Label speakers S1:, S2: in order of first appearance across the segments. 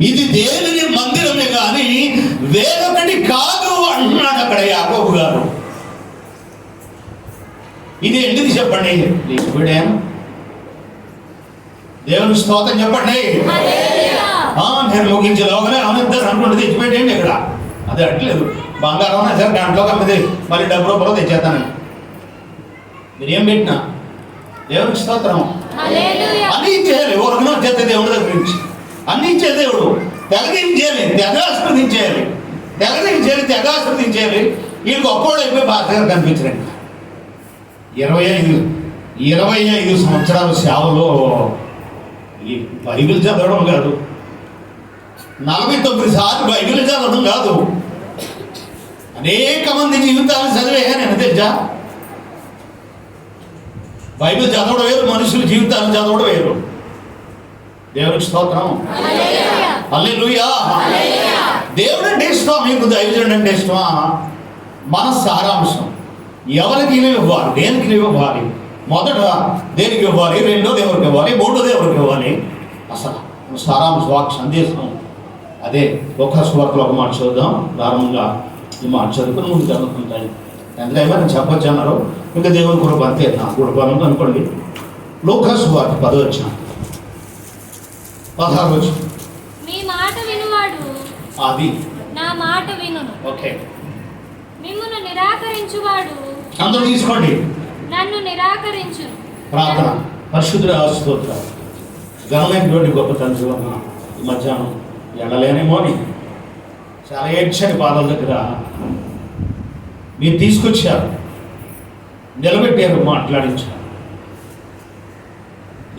S1: ఇది దేవుని మందిరమే కానీ వేరొకటి కాదు అంటున్నాడు అక్కడ యాకోబు గారు. ఇది ఎందుకు చెప్పండి? లేచిపోయాను. దేవుని స్తోత్రం చెప్పండి. నేను ముగించేలోగానే అవునిద్దరు అనుకుంటే తెచ్చిపెట్టేయండి ఇక్కడ. అది అట్లేదు. బంగారం అయినా సరే దాంట్లో కమ్మిది మళ్ళీ డబ్బు రూపాయలు తెచ్చేస్తానండి. మీరేం పెట్టినా దేవునికి స్తోత్రం. అన్నీ ఇచ్చేయాలి. ఊరికనే వచ్చేస్తే దేవుడి దగ్గర నుంచి అన్నీ ఇచ్చే దేవుడు. తెగదించేయాలి, తెగాస్పదించేయాలి, తెగాస్పదించేయాలి. ఈ గొప్పవాడు అయిపోయి బాగా కనిపించండి. 25 సంవత్సరాల సేవలో ఈ బైబిల్ చదవడం కాదు, 49 సార్లు బైబిల్ చదవడం కాదు, అనేక మంది జీవితాలు చదివే నేను తెలుసా. బైబిల్ చదవడం వేరు, మనుషుల జీవితాలు చదవడం వేరు. దేవునికి స్తోత్రం. హల్లెలూయా. దేవుడు అంటే ఇష్టం, మీకు దైవజనుడు అంటే ఇష్టమా? మన సారాంశం ఎవరికి ఇవ్వాలి, దేనికి ఇవ్వాలి, మొదట దేనికి ఇవ్వాలి, రెండోది ఎవరికి ఇవ్వాలి, మూడోది ఎవరికి ఇవ్వాలి, అసలు సారాంశ వాక్ సందేశం అదే. లూకాసు వార్తలో ఒక మాట చూద్దాం. ప్రారంభంగా ఈ మాట చదువుకుని ముందు జరుగుతుంటాయి. ఎంతైనా నేను చెప్పొచ్చు అన్నారు. ఇంకా దేవుని కృప అంతే, నా కృప అనుకోండి. లూకాసు వార్త 10వ వచనం, 16వ వచనం.
S2: మీ మాట వినువాడు
S1: అది
S2: నా మాట వినును.
S1: ఓకే.
S2: మిమ్మును నిరాకరించువాడు
S1: అందరూ తీసుకోండి.
S2: నన్ను నిరాకరించు.
S1: ప్రార్థన. పరిశుద్ధుల స్తోత్ర ఘనమైనటువంటి గొప్ప తండ్రి, ఈ మధ్యాహ్నం ఎడలేనేమో అని చాలా ఏడ్చని పాదాల దగ్గర మీరు తీసుకొచ్చారు, నిలబెట్టారు, మాట్లాడించారు.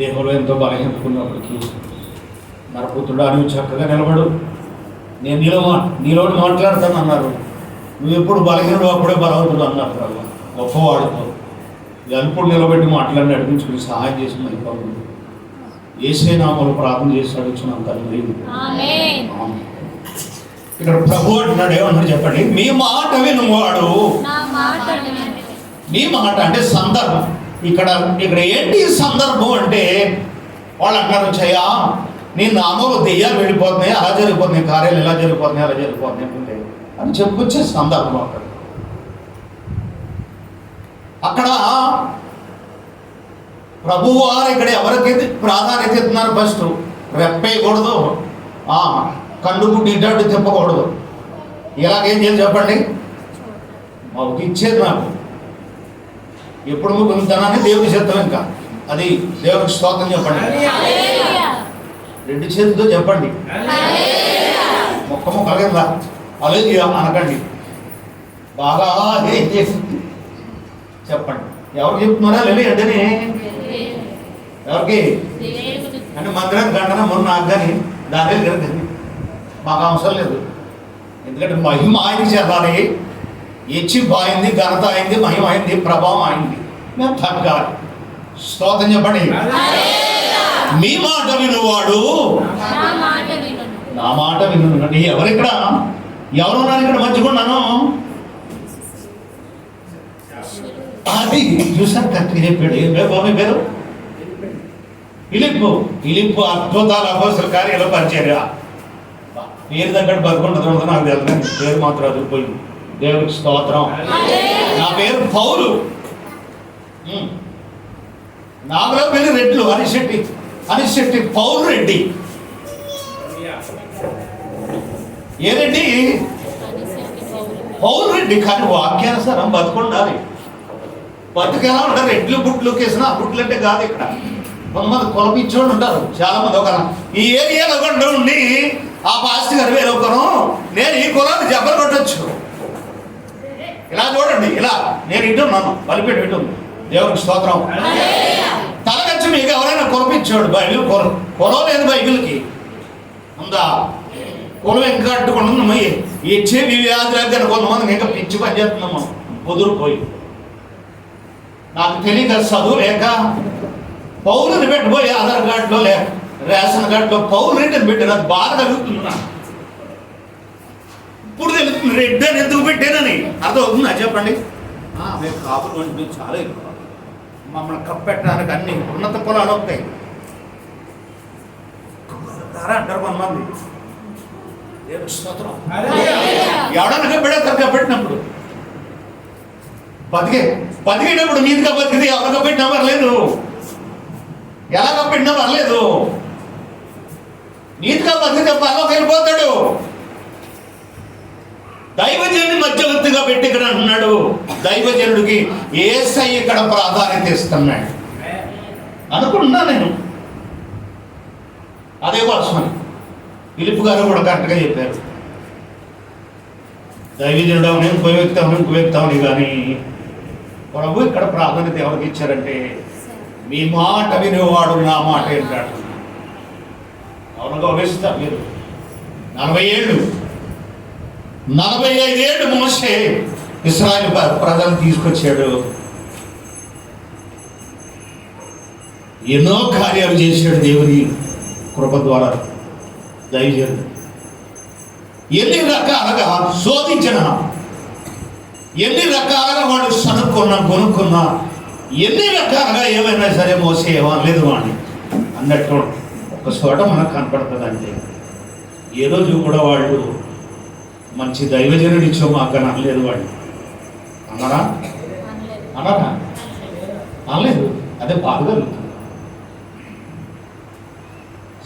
S1: దేహంలో ఎంతో బలహీనకున్నప్పటికీ నరపుత్రుడు అని చక్కగా నిలబడు, నేను నీలోని మాట్లాడతాను అన్నారు. నువ్వు ఎప్పుడు బలహీనుడు అప్పుడే బలవంతుడు అన్నారు. గొప్పవాడితో ఎప్పుడు నిలబెట్టి మాట్లాడి నడిపించుకుని సహాయం చేసి మళ్ళీ యేసే నామములో ప్రార్థన చేసి అడుగుతున్నాం తండ్రి. ఇక్కడ ప్రభు అంటున్నాడు, ఏమన్నాడు చెప్పండి? మీ మాట వినువాడు. మీ మాట అంటే సందర్భం. ఇక్కడ ఏంటి సందర్భం అంటే, వాళ్ళు అంటారు చయ్యా నీ నామంలో దెయ్యాలు వెళ్ళిపోతున్నాయి, అలా జరిగిపోతున్నాయి, కార్యాలు ఎలా జరిగిపోతున్నాయి, అలా జరిగిపోతున్నాయి అంటే అని చెప్పుకొచ్చే సందర్భం. అక్కడ ప్రభువారు ఇక్కడ ఎవరికైతే ప్రాధాన్యత ఇస్తున్నారు, ఫస్ట్ రెప్పేయకూడదు, కన్ను గుడ్డి ఇటు తిప్పకూడదు. ఇలాగేం చేయాలి చెప్పండి? మాకు ఇచ్చేది నాకు ఎప్పుడు ముగింతానని దేవుని చిత్తం. ఇంకా అది దేవునికి స్తోత్రం చెప్పండి. 2 చేతులతో చెప్పండి. మొక్క కింద అలాగే అనకండి, బాగా చెప్పండి. ఎవరు చెప్తున్నారా? లేదు అంటేనే ఎవరికి అంటే మందిరం గంటన మొన్న నాకు కానీ దాని కానీ మాకు అవసరం లేదు. ఎందుకంటే మహిమ ఆయనకి చెప్పాలి. హెచ్చింపు అయింది, ఘనత అయింది, మహిమ అయింది, ప్రభావం అయింది. మేము తగ్గాలి. స్తోత్రం చెప్పండి. మీ మాట వినువాడు నా మాట విను. అంటే ఎవరిక్కడ ఎవరున్నారు? ఇక్కడ మంచిగున్నాను అది చూసాను. కరెక్ట్గా చెప్పాడు. ఏం బాబు పేరు? ఫిలిప్పు అద్భుతాల అపోస్తల కార్యాలు పరిచర్య. పేరు దగ్గర బతుకుంటుందో నాకు తెలుసు, పేరు మాత్రం అదిరిపోయింది. దేవుడికి స్తోత్రం. నా పేరు పౌలు, నాలో పేరు రెడ్లు అనిశెట్టి పౌలు రెడ్డి. ఏ రెడ్డి? పౌలు రెడ్డి. కానీ వాక్యానుసారం బతుకుండాలి. బతుకెలా ఉంటారు? రెడ్లు బుట్లు కేసిన బుట్లు అంటే కాదు. ఇక్కడ కొంతమంది కులపిచ్చోళ్ళు ఉంటారు చాలా మంది. ఒక ఈ ఏరియాలో ఒకటి ఉండి ఆ పాస్టర్ గారు వేరే ఒకరు, నేను ఈ కులాన్ని జబ్బలు కొట్టచ్చు. ఇలా చూడండి, ఇలా నేను ఇటు ఉన్నాను, బలిపేట ఇటు. దేవునికి స్తోత్రం. తలగచ్చి మీకు ఎవరైనా కులపిచ్చాడు? బైబిల్ కులం లేదు బైబిల్కి. ఉందా? కులం ఇంకా అట్టుకుంటున్నాం. ఇచ్చే వ్యాధి దగ్గర కొంతమంది ఇంకా పిచ్చి పని చేస్తున్నాము, కుదురుపోయి. నాకు తెలియక చదువు లేక పౌరుని పెట్టిపోయి ఆధార్ కార్డులో లేక రేషన్ కార్డులో పౌరు రెడ్డిని పెట్టాను. అది బాధ కలుగుతున్నా. ఇప్పుడు తెలుస్తుంది రెడ్డి అని ఎందుకు పెట్టానని. అర్థం అవుతుందా చెప్పండి? మేము కాపులు అంటే మేము చాలా ఎక్కువ, మమ్మల్ని కప్పెట్టడానికి అన్ని ఉన్నత పొలాలు వస్తాయి అంటారు కొంతమంది. దేవుని స్తోత్రం. ఎవడన్నా పెడతారు కప్పెట్టినప్పుడు బతికేటప్పుడు నీతిగా బతికితే ఎవరు కప్పెట్టినా పర్లేదు, ఎలా కప్పెట్టినా పర్లేదు. నీతిగా బతికితే పర్లోకి వెళ్ళిపోతాడు. దైవజనుడి మధ్యవర్తిగా పెట్టి ఇక్కడ అంటున్నాడు, దైవజనుడికి యేసయ్య ఇక్కడ ప్రాధాన్యత ఇస్తున్నాడు అనుకుంటున్నా నేను. అదే కోసమని ఫిలిప్ గారు కూడా కరెక్ట్గా చెప్పారు. దైవజనుడు అవును, ఇంకో వ్యక్తి అవును, కానీ ప్రభు ఇక్కడ ప్రాధాన్యత ఎవరికి ఇచ్చారంటే మీ మాట వినేవాడు నా మాట ఏంటాడు. అవును గౌరవిస్తారు మీరు. 45 ఏళ్ళు మోసే ఇశ్రాయేలు ప్రజలను తీసుకొచ్చాడు. ఎన్నో కార్యాలు చేశాడు దేవుని కృప ద్వారా. దైవజనుడు ఎన్ని రకాలుగా శోధించిన, ఎన్ని రకాలుగా వాడు కొనుక్కున్నా ఎన్ని రకాలుగా ఏమైనా సరే మోసే లేదు వాడిని అన్నట్టు ఒక చోట మనకు కనపడుతుందంటే ఏ రోజు కూడా వాళ్ళు మంచి దైవజనుడు ఇచ్చో మాకు అనలేదు వాడు. అన్నారా? అనలేదు. అదే బాధ కలుగుతుంది.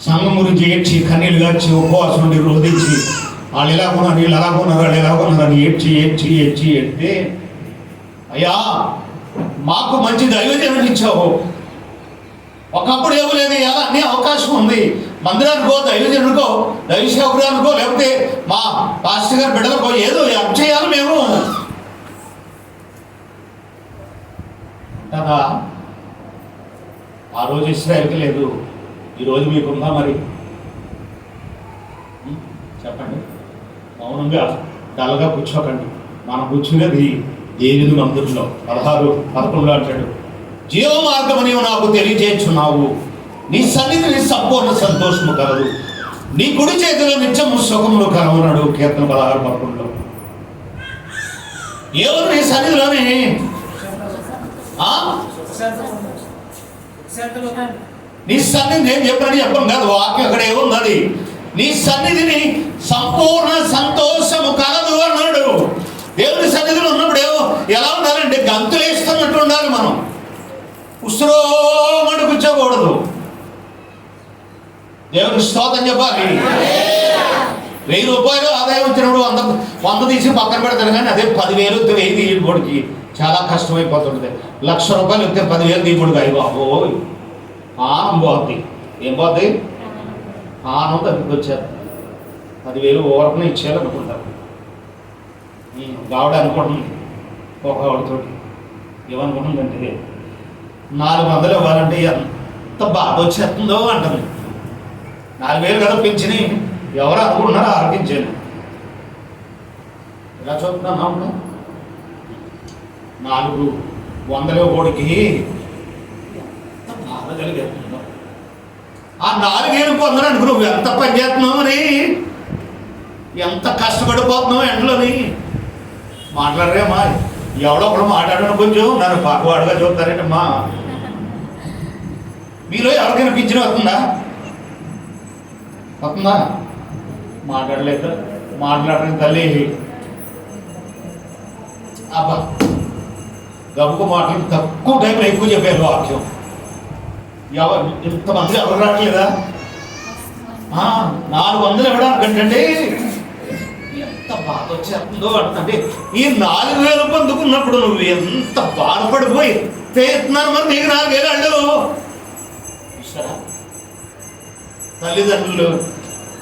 S1: సంఘం గురించి ఏడ్చి కన్నీళ్ళు గార్చి ఉపవాసం నుండి రోధించి వాళ్ళు ఎలా కొన్నారు, వీళ్ళు ఎలా కొన్నారు, వాళ్ళు ఎలా కొన్నారని ఏడ్చి అయ్యా మాకు మంచి దైవజనుడు ఇచ్చావు. ఒకప్పుడు ఏమలేదు, ఎలా అన్ని అవకాశం ఉంది. మందిరానికో, దైవజనుడికో, దైవ సేవకురానికో, లేకపోతే మా పాస్టర్ గారి బిడ్డలకో ఏదో చేయాలి మేము కదా. ఆ రోజు ఇశ్రాయేలుకి లేదు, ఈరోజు మీకుందా మరి? చెప్పండి. మౌనంగా డల్గా కూర్చోకండి. మనం కూర్చునేది దేవుని మందిరంలో. 16:11 అంటాడు, జీవ మార్గము నీవు నాకు తెలియజేస్తున్నావు, నీ సన్నిధిని సంపూర్ణ సంతోషము కలదు, నీ కుడి చేతిలో నిత్యము సుఖములు కలవన్నాడు. కీర్తన 16:11. ఎవరు నీ సన్నిధిలోని నీ సన్నిధి నేను చెప్పను కాదు, వాక్యం అక్కడ ఏముంది, నీ సన్నిధిని సంపూర్ణ సంతోషము కలదు అన్నాడు. దేవుని సన్నిధిలో ఉన్నప్పుడు ఎలా ఉండాలంటే గంతులు వేస్తున్నట్టు ఉండాలి. మనం ఉసురోమని కూర్చోకూడదు. దేవునికి స్తోత్రం చెప్పాలి. 1000 రూపాయలు ఆదాయం వచ్చినప్పుడు 100 తీసి పక్కన పెడతారు, కానీ అదే 10,000 1000 తీయబడికి చాలా కష్టమైపోతుంది. 1,00,000 రూపాయలు వస్తే 10,000 తీయబడికి అయ్యి బాబోయ్ ఆనం పోద్ది. ఏం పోద్ది? ఆనం తగ్గికి వచ్చారు. 10,000 ఓవర్ని ఇచ్చేయాలనుకుంటారు. గావిడ అనుకుంటుంది ఒక ఆవిడతో ఏమనుకుంటుందంటే 400 ఇవ్వాలంటే ఎంత బాధ వచ్చేస్తుందో అంటుంది. 4,000 కదా పెంచిని, ఎవరు అనుకుంటున్నారో ఆరోపించాను. ఇలా చూస్తున్నాను. 400 కోడికి ఎంత బాధ కలిగేస్తుందో. ఆ 4,000 పొందడానికి నువ్వు ఎంత పని చేస్తున్నావు అని, ఎంత కష్టపడిపోతున్నావు ఎండలోని. మాట్లాడరేమా? ఎవడో ఒకడు మాట్లాడడం కొంచెం నన్ను పాకవాడుగా చూస్తారేంటమ్మా. మీలో ఎవరికైనా పింఛన్ వస్తుందా? మాట్లాడలేదు. మాట్లాడని తల్లి అబ్బా గబ్బు మాటలు తక్కువ టైంలో ఎక్కువ చెప్పారు వాక్యం. ఇంతమంది ఎవరు రావట్లేదా? 400 ఇవ్వడానికంటే ఎంత బాధ వచ్చేస్తుందో అంటే, ఈ 4,000 పొందుకున్నప్పుడు నువ్వు ఎంత బాధపడిపోయి చేస్తున్నారు. మరి నీకు 4,000 అళ్ళు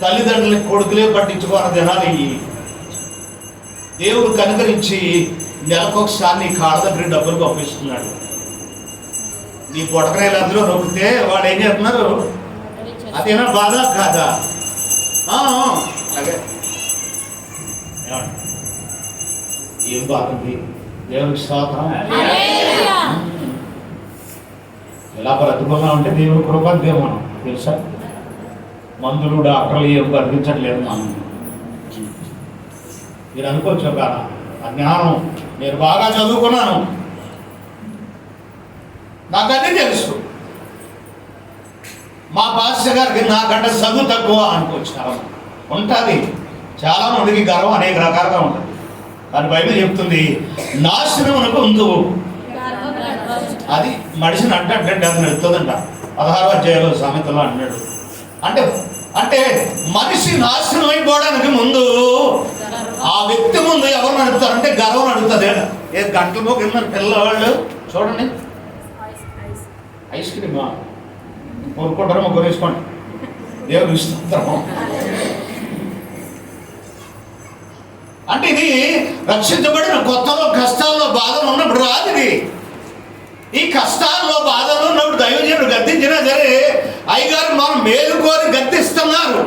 S1: తల్లిదండ్రులని కొడుకులే పట్టించుకోని దినాలు. దేవుడు కనుకరించి నెలకొకసారి నీ కాళ్ళ దగ్గర డబ్బులు పంపిస్తున్నాడు. నీ పొటకనేలు అందులో నొక్కితే వాడు ఏం చేస్తున్నారు? అదేనా బాధ కాదా? అలాగే ఏం బాగుంది. దేవునికి స్తోత్రం. ఎలా బ్రతుకున్నామంటే దేవుని కృప. మనం తెలుసా, మందులు డాక్టర్లు ఏం బ్రతికించట్లేదు. మనం మీరు అనుకోవచ్చు కదా, అజ్ఞానం. నేను బాగా చదువుకున్నాను, నాకన్నీ తెలుసు. మా పాస్టర్ గారికి నాకంటే చదువు తక్కువ అనుకోవచ్చు. ఉంటుంది, చాలా మందికి గర్వం అనేక రకాలుగా ఉంటుంది. కానీ బైబిల్ చెప్తుంది నాశనమునకు ముందు అది మనిషిని అంటే అది నడుతుందంట. 16వ అధ్యాయంలో సామెతలో అన్నాడు. అంటే అంటే మనిషి నాశనం అయిపోవడానికి ముందు ఆ వ్యక్తి ముందు ఎవరు నడుపుతారంటే గర్వం నడుపుతుంది. ఏ గంటలు కింద పిల్లవాళ్ళు చూడండి, ఐస్ క్రీమా కొనుక్కుంటారో ముగ్గురు వేసుకోండి, దేవుడు ఇస్తాము. అంటే ఇది రక్షించబడిన కొత్తలో కష్టాల్లో బాధలు ఉన్నప్పుడు రాదు. ఇది ఈ కష్టాల్లో బాధలు ఉన్నప్పుడు దైవజనుడు గద్దించినా సరే అయ్యగారు మనం మేలుకోని గద్దిస్తున్నారు,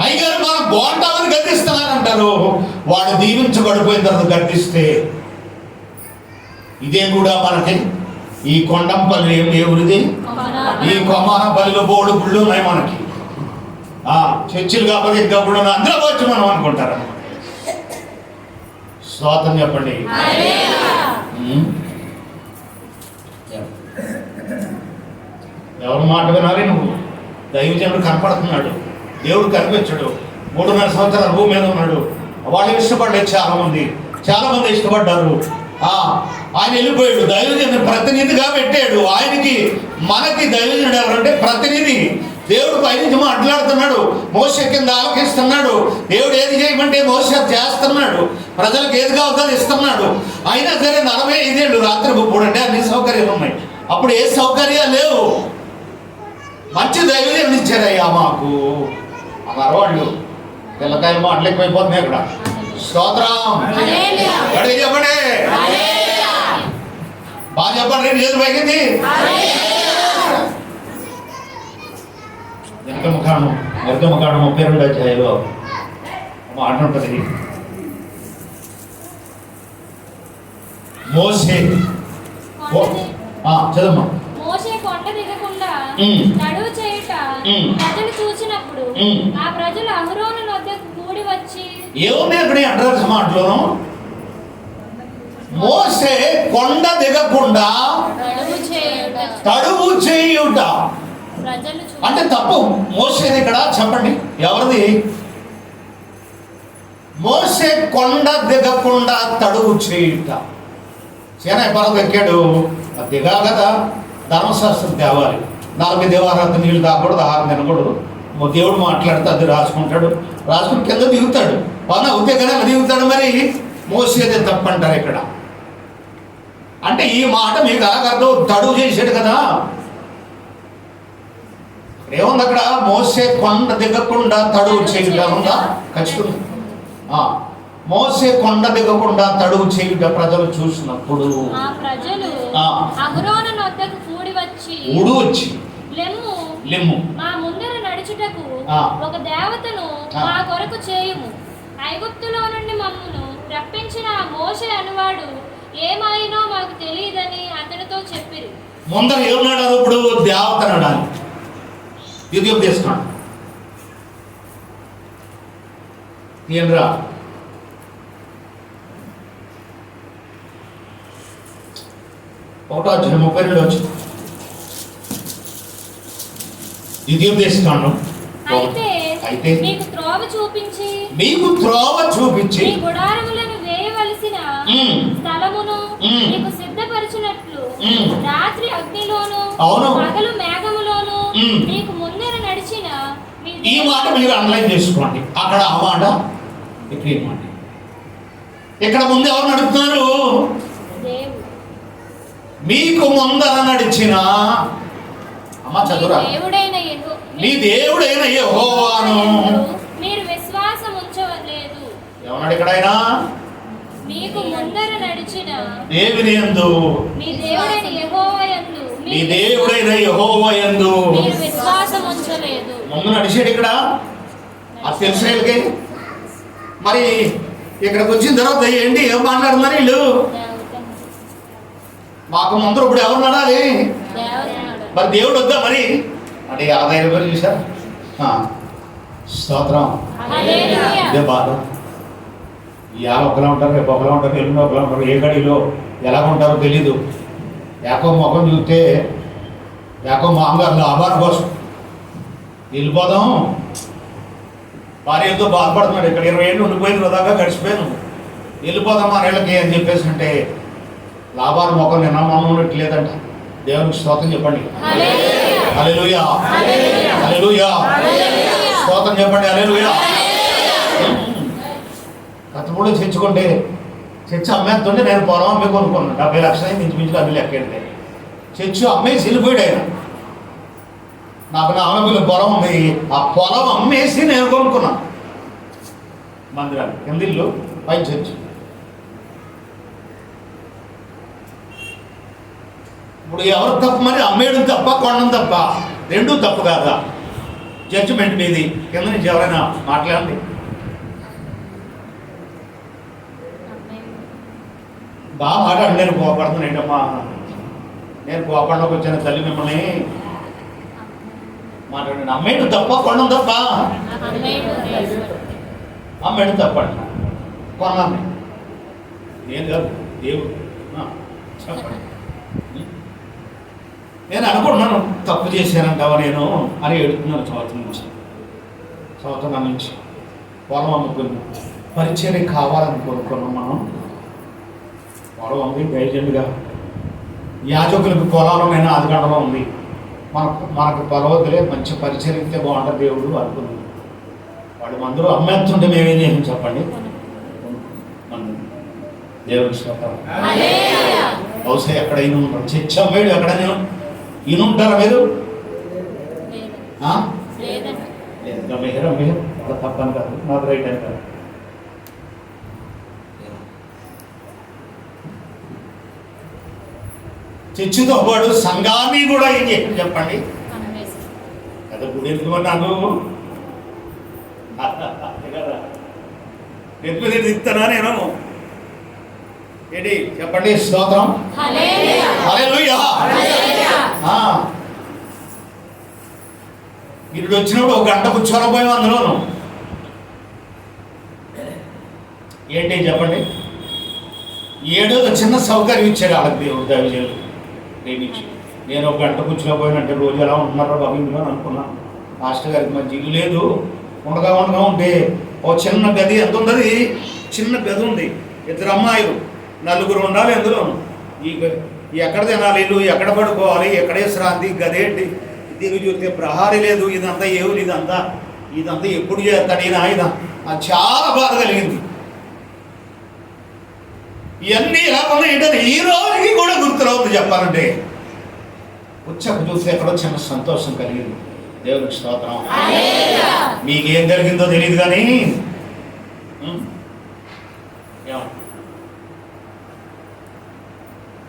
S1: అయ్యగారు మనం బాగుంటామని గద్దిస్తున్నారు అంటారు. వాడు దీవించబడిపోయిన తర్వాత గద్దిస్తే ఇదే కూడా మనకి ఈ కొండంపల్లి ఎవరిది, ఈ కొమానపల్లిలో బోర్డు గుళ్ళు ఉన్నాయి మనకి. చర్చిలు కాకపోతే ఇంకా కూడా అందరూ వచ్చి మనం అనుకుంటారు. స్తోత్రం చెప్పండి. ఎవరి మాట వినాలి నువ్వు? దైవజనుడు కనపడుతున్నాడు, దేవుడు కనిపించడు. 3.5 సంవత్సరాలు భూమి మీద ఉన్నాడు. వాళ్ళు ఇష్టపడలేదు, చాలా మంది ఇష్టపడ్డారు. ఆయన వెళ్ళిపోయాడు, దైవజనుడు ప్రతినిధిగా పెట్టాడు. ఆయనకి మనకి దైవజనుడు ఎవరంటే ప్రతినిధి. దేవుడు పైనుంచి మాట్లాడుతున్నాడు, మోషే కింద ఆలకిస్తున్నాడు. దేవుడు ఏది చేయమంటే మోషే చేస్తున్నాడు, ప్రజలకు ఏది కావాలో ఇస్తున్నాడు. అయినా సరే 45 ఏళ్ళు రాత్రి పూడంటే అన్ని సౌకర్యాలు ఉన్నాయి. అప్పుడు ఏ సౌకర్యాలు లేవు. మంచి దైవజనుడు ఇచ్చారయ్యా మాకు అన్నారు వాళ్ళు. పిల్లకాయలు మాటలు ఎక్కువైపోతున్నాయి అక్కడ. స్తోత్రం చెప్పండి, బాగా చెప్పండి. రేపు చేతి పైకింది. నిర్గమకాండం 32వ అధ్యాయంలో మాట ఉంటుంది. మోషే చదమ్మా.
S2: మోషే కొండ దిగకుండా నడువు చేయుట ప్రజలు చూసినప్పుడు ఆ ప్రజలు అహరోను వద్దకు కూడి వచ్చి
S1: ఏముంది అక్కడ అంటారు మాటలోను? మోషే కొండ దిగకుండా తడువు చేయుట అంటే తప్పు. మోషేది ఇక్కడ చెప్పండి, ఎవరిది? మోషే కొండ దిగకుండా తడువు చేయుట. సేనా పర్వతం ఎక్కాడు, దిగాలి కదా, ధర్మశాస్త్రం తేవాలి. 40 దేవారాత్రి నీళ్ళు తాగకూడదు, ఆహారం తినకూడదు. దేవుడు మాట్లాడితే అది రాసుకుంటాడు, రాసుకుని కింద దిగుతాడు. పని అవుతే కదా దిగుతాడు. మరి మోసేదే తప్పంటారు ఇక్కడ. అంటే ఈ మాట మీకు అలాగర్థం, తడువు చేశాడు కదా. ఏముంది అక్కడ? మోసే కొండ దిగకుండా తడువు చేయుట ఉందా? ఖచ్చితంగా మోసే కొండ దిగకుండా తడువు చేయుట ప్రజలు చూసినప్పుడు ఊడు వచ్చి లెమ్ము
S2: మా ముందర నడుచుటకు ఒక దేవతను మా కొరకు చేయుము. ఐగుప్తులో నుండి మమ్మును రప్పించిన ఆ మోషే అనువాడు ఏమైనో మాకు తెలియదని అతనితో చెప్పిరి.
S1: ముందర ఏమన్నాడు? ఇప్పుడు దేవత నడాలి. ఇది చేస్తున్నాడు ఏంద్రా? ఒకటో అధ్యాయం 32 వచ్చి ఇది చేస్తున్నాను.
S2: అయితే మీకు త్రోవ చూపించి
S1: మీ
S2: గుడారములను వేయవలసిన స్థలమును మీకు సిద్ధపరిచినట్లు రాత్రి అగ్నిలోను పగలు మేఘములోను మీకు ముందర నడిచిన
S1: ఈ మాట మీరు అండర్లైన్ చేసుకోండి. అక్కడ ఆ మాట, ఇక్కడ ఈ మాట. ఇక్కడ ముందు ఎవరు నడుపుతున్నారు? మీకు ముందర నడిచిన అమ్మ చదువురా, నీ దేవుడైన యెహోవాను
S2: మీరు విశ్వాసం ఉంచలేదు.
S1: ఏమన్నాడు ఇక్కడైనా?
S2: మీకు ముందర నడిచిన
S1: దేవుని యందు,
S2: మీ దేవుడైన యెహోవా యందు,
S1: మీ దేవుడైన యెహోవా యందు
S2: మీరు విశ్వాసం ఉంచలేదు.
S1: ముందు నడిచాడు ఇక్కడ. అది తెలిసేళ్ళకి. మరి ఇక్కడికి వచ్చిన తర్వాత ఏంటి ఏం మాట్లాడుతున్నారు వీళ్ళు? మాకు ముందర ఇప్పుడు ఎవరు నడాలి? మరి దేవుడు వద్దా? మరి అంటే 50 రూపాయలు చూసారు. స్తోత్రం. ఇదే బాధ. ఇవాళ ఒకలా ఉంటారు, రేపు ఒకలా ఉంటారు, ఎల్లుండి ఒకలా ఉంటారు. ఏ గడిలో ఎలా ఉంటారో తెలీదు. యాకో ముఖం చూస్తే యాకో మామగారు లాభాల కోసం వెళ్ళిపోదాం భార్యతో బాధపడుతున్నాడు. ఇక్కడ 20 ఏళ్ళు ఉండిపోయిన వృధాగా గడిచిపోయాను, వెళ్ళిపోదామా నీళ్ళకి అని చెప్పేసి అంటే లాభాల మొక్కలు నిన్నట్టు లేదంట. దేవునికి స్తోత్రం చెప్పండి. హల్లెలూయా, హల్లెలూయా, స్తోత్రం చెప్పండి. హల్లెలూయా. కత్తిపూడి తెచ్చుకుంటే చర్చి అమ్మేస్తుంటే నేను పొలం అమ్మే కొనుక్కున్నాను. 70 లక్షలు అయింది ఇంచుమించులు అన్ని లెక్కెడితే. చర్చి అమ్మేసి వెళ్ళిపోయాడు ఆయన. నాకు నా అమ్మకి పొలం ఉంది, ఆ పొలం అమ్మేసి నేను కొనుక్కున్నాను మందిరాన్ని. కిందిల్లు పై చర్చి. ఇప్పుడు ఎవరు తప్పు మరి? అమ్మేయడం తప్ప కొనడం తప్ప? రెండూ తప్పు కాదా? జడ్జిమెంట్ మీది. కింద నుంచి ఎవరైనా మాట్లాడండి. బాగా మాట్లాడండి. నేను కోపడుతున్నాను ఏంటమ్మా? నేను కోపడలోకి వచ్చిన తల్లి మిమ్మల్ని మాట్లాడండి. అమ్మేయడం తప్ప కొనడం తప్ప? అమ్మేయడం తప్ప అంట, కొన్నాను నేను కాదు, దేవుడు. చెప్పండి. నేను అనుకుంటున్నాను తప్పు చేశానంటావా నేను అని ఎడుతున్నాను. సంవత్సరం నుంచి పొలం అమ్ముకున్నాం, పరిచర్య కావాలని కోరుకున్నాం. మనం పొలం అమ్మి గైజెంట్గా యాజకులకు పొలాలమైన ఆదికాండలో ఉంది. మనకు పొలవద్దులే, మంచి పరిచర్య ఇస్తే బాగుంటుంది దేవుడు అనుకున్నాం. వాడు మందులు అమ్మేస్తుంటే మేమేం చేసాం చెప్పండి? దేవుడికి స్తోత్రం. బహుశా ఎక్కడైనా ఉంటారు చర్చ అమ్మేడు, ఎక్కడైనా ఈయన ఉంటారా మీరు? మెహర్ అలా తప్పని కాదు, నాకు రైట్ అని కాదు. చర్చితో పాటు సంఘాన్ని కూడా ఏం చేయండి చెప్పండి? కదా గుడి ఎందుకు నాకు కదా ఎందుకు ఇస్తానా నేను ఏంటి చెప్పండి? స్తోత్రం. హల్లెలూయా. మీరు వచ్చినప్పుడు 1 గంట కూర్చోకపోయాం అందులోను. ఏంటి చెప్పండి? ఏడో చిన్న సౌకర్యం ఇచ్చాడు వాళ్ళకి దేవుడు, దైవజనులు ప్రేమించి. నేను 1 గంట కూర్చోకపోయినంటే రోజు ఎలా ఉంటున్నారో బాబు ఇందులో అనుకున్నాను. మాస్టర్ గారికి మంచి ఇల్లు లేదు, ఉండగా ఉంటే ఓ చిన్న గది ఎంత ఉంది? చిన్న గది ఉంది, 2 అమ్మాయిలు, 4 ఉండాలి ఎందులోను. ఎక్కడ తినాలి, ఇల్లు ఎక్కడ పడుకోవాలి, ఎక్కడే శ్రాంతి, గదేంటి దీన్ని చూస్తే ప్రహారీ లేదు. ఇదంతా ఏవులు, ఇదంతా ఎప్పుడు చేస్తాడు ఈయన? నాకు చాలా బాధ కలిగింది. ఇవన్నీ ఎలా ఉన్నాయి ఏంటంటే ఈ రోజుకి కూడా గుర్తురావుతుంది చెప్పాలంటే. ఉచ్చకు చూస్తే ఎక్కడో చిన్న సంతోషం కలిగింది. దేవునికి స్తోత్రం. మీకేం జరిగిందో తెలియదు కానీ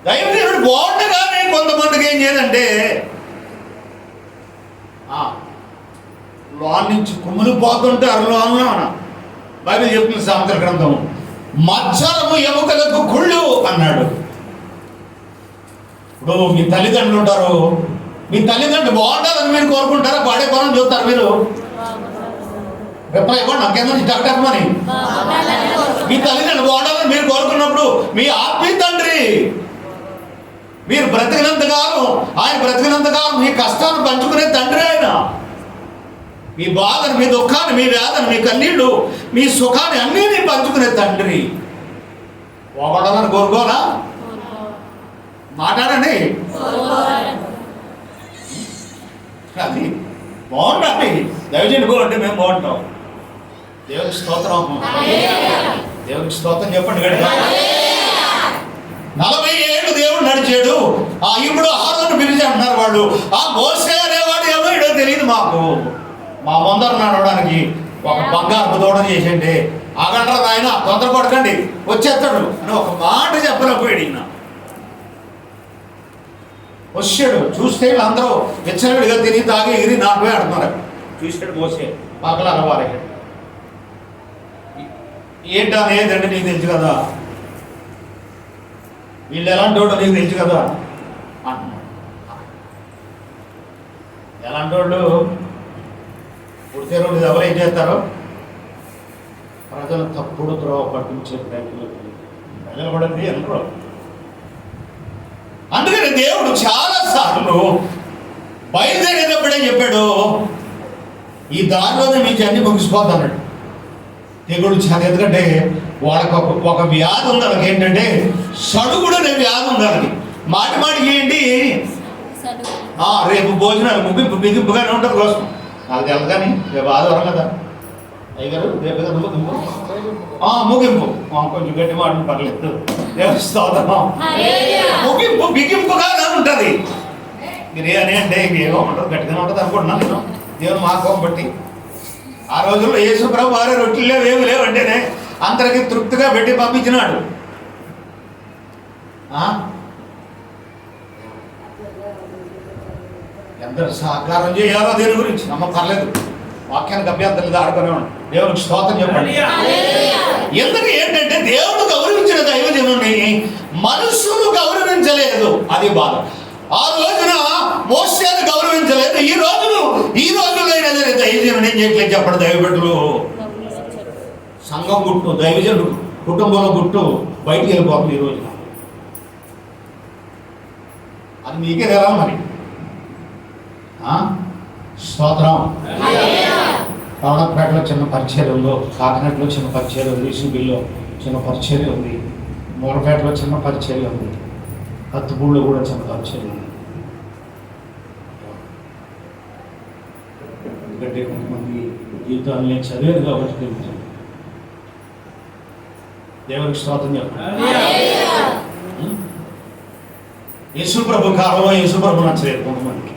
S1: దైవదేవుడు బాగుండగానే కొంతమందికి ఏం చేయదంటే లోన్ నుంచి కుమ్ములు పోతుంటారు. లోన్లో బైబిల్ చెప్తుంది సామెతల గ్రంథం, మచ్చరము ఎముకలకు కుళ్ళు అన్నాడు. ఇప్పుడు మీ తల్లిదండ్రులు ఉంటారు, మీ తల్లిదండ్రులు బాగుంటారని మీరు కోరుకుంటారా? పాడే పనులు చూస్తారు మీరు? రిప్లై ఇవ్వండి నాకేందో డాక్టర్మని. మీ తల్లిదండ్రులు బాగుండాలని మీరు కోరుకున్నప్పుడు మీ ఆత్మీయ తండ్రి మీరు బ్రతికినంతకాలం, ఆయన బ్రతికినంతకాలం మీ కష్టాన్ని పంచుకునే తండ్రి ఆయన. మీ బాధను, మీ దుఃఖాన్ని, మీ వేదన, మీ కన్నీళ్ళు, మీ సుఖాన్ని అన్నీ పంచుకునే తండ్రి. పోగొడాలని కోరుకోనా? మాట్లాడండి. అది బాగుండాలి. దయచేసి అంటే మేము బాగుంటాం. దేవునికి స్తోత్రం. దేవునికి స్తోత్రం చెప్పండి గడిగా. 40 ఏళ్ళు దేవుడు నడిచాడు. ఇప్పుడు ఆరోజు పిలిచి అంటున్నారు వాళ్ళు. మోసే అనేవాడు ఏమో తెలియదు మాకు. మా ముందర నడవడానికి ఒక బంగారు దూడ చేసేయండి. ఆగంటారు ఆయన, తొందరపడకండి వచ్చేస్తాడు అని ఒక మాట చెప్పలేకపోయాడు. ఈయన వచ్చాడు. చూస్తే వీళ్ళందరూ విచ్చలవిడిగా తిని తాగి ఎగిరి నాటుపోయి ఆడుతున్నారు. చూసాడు మోసే పక్కల అరవారే. ఏంటని ఏదంటే నీకు తెలుసు కదా, వీళ్ళు ఎలాంటి వాడు నీకు తెలుసు కదా అంటున్నాడు. ఎలాంటి వాళ్ళు పుడితే రోజు ఎవరు ఏం చేస్తారో ప్రజలు తప్పుడు త్రోవ పట్టించే ప్రజలు కూడా అందరూ. అందుకని దేవుడు చాలాసార్లు బయలుదేరేటప్పుడే చెప్పాడు, ఈ దారిలోనే మీ జర్నీ ముగిసిపోతాడు. తెగుడు చేత. ఎందుకంటే వాళ్ళకి ఒక వ్యాధి ఉంది, వాళ్ళకి ఏంటంటే సడుగుడు అనే వ్యాధి ఉంది వాళ్ళకి. మాటి మాటికి ఏంటి రేపు భోజనాలు బిగింపుగానే ఉంటుంది కోసం నాకు తెలుసు. కానీ రేపు ఆదివారం కదా అయ్యగారు, రేపు కదా ముగింపు. కొంచెం గట్టి మాట పర్లేదు. ముగింపు బిగింపుగానే ఉంటుంది. బిర్యానీ అంటే ఏమో ఉంటుంది, గట్టిగానే ఉంటుంది అనుకుంటున్నాను నేను. దేవుని మాకోం బట్టి ఆ రోజుల్లో యేసు ప్రభు వారే రొట్టెలు ఏమి లేవంటేనే అందరికి తృప్తిగా పెట్టి పంపించినాడు. ఎందరు సహకారం చేయాలో దేని గురించి నమ్మకర్లేదు. వాక్యానికి అభ్యంతరం లేదు, ఆడుకునేవాడు. దేవునికి స్తోత్రం చెప్పండి. ఎందుకు ఏంటంటే దేవుడు గౌరవించిన దైవజనుని మనుషులు గౌరవించలేదు, అది బాధ. ఆ రోజున మోసేను గౌరవించలేదు. ఈ రోజులో దైవజనుడు ఏం చేయట్లేదు చెప్పండి. దైవబిడ్డలు సంఘం గుట్టు, దైవజనుడు కుటుంబంలో గుట్టు బయటికి వెళ్ళిపోతుంది ఈ రోజున. అది మీకే తెలా మరి. స్తోత్రం. పవనపేటలో చిన్న పరిచయం ఉందో, కాకినాడలో చిన్న పరిచయం ఉంది, ఈసుబిల్లో చిన్న పరిచయం ఉంది, మూలపేటలో చిన్న పరిచయం ఉంది, కత్తుపూడిలో కూడా చిన్న పరిచయం ఉంది. ఎందుకంటే కొంతమంది జీవితాలు నేను చదివాను కాబట్టి తెలుసు. దేవునికి స్తోత్రం చెప్పండి. యేసుప్రభు కాలంలో యేసుప్రభు నచ్చలేదు కొంతమందికి.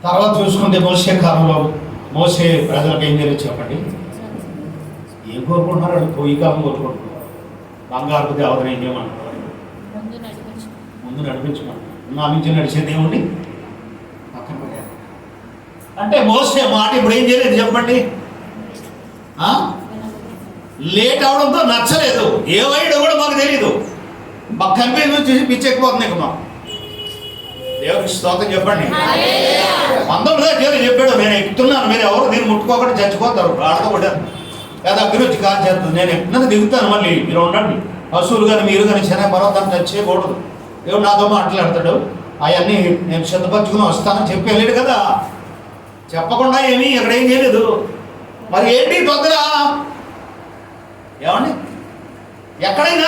S1: తర్వాత చూసుకుంటే మోసే కాలంలో మోసే ప్రజలకు ఏం చేయలేదు చెప్పండి. ఏం కోరుకుంటున్నారు? అది పోయి కాలం కోరుకుంటున్నారు. బంగారు దేవతను ఏం చేయమంటారు? ముందు నడిపించమంటారు. నా నుంచి నడిచేది ఏముంది? పక్కన పెట్టారు. అంటే మోసే మాట ఇప్పుడు ఏం చేయలేదు చెప్పండి. లేట్ అవడంతో నచ్చలేదు. ఏ వైడో కూడా మాకు తెలియదు. మాకు కంపెనీ చూసి పిచ్చెక్కిపోతుంది ఇక మాకు. దేవుడికి స్తోత్రం చెప్పండి. 19 చెప్పాడు, నేను ఎక్కుతున్నాను, మీరు ఎవరు దీన్ని ముట్టుకోకుండా చచ్చిపోతారు, ఆడకూడదు లేదా అభిరుచి కాదు చేస్తుంది. నేను ఎక్కుతున్నది దిగుతాను, మళ్ళీ మీరు ఉండండి. పశువులు కానీ మీరు కానీ శన పర్వతాన్ని టచ్ చేయకూడదు. దేవుడు నాతో మాట్లాడతాడు. అవన్నీ నేను సిద్ధపరచుకుని వస్తానని చెప్పి వెళ్ళాడు కదా. చెప్పకుండా ఏమీ ఇక్కడ ఏం చేయలేదు. మరి ఏంటి తొందర? ఏమండి, ఎక్కడైనా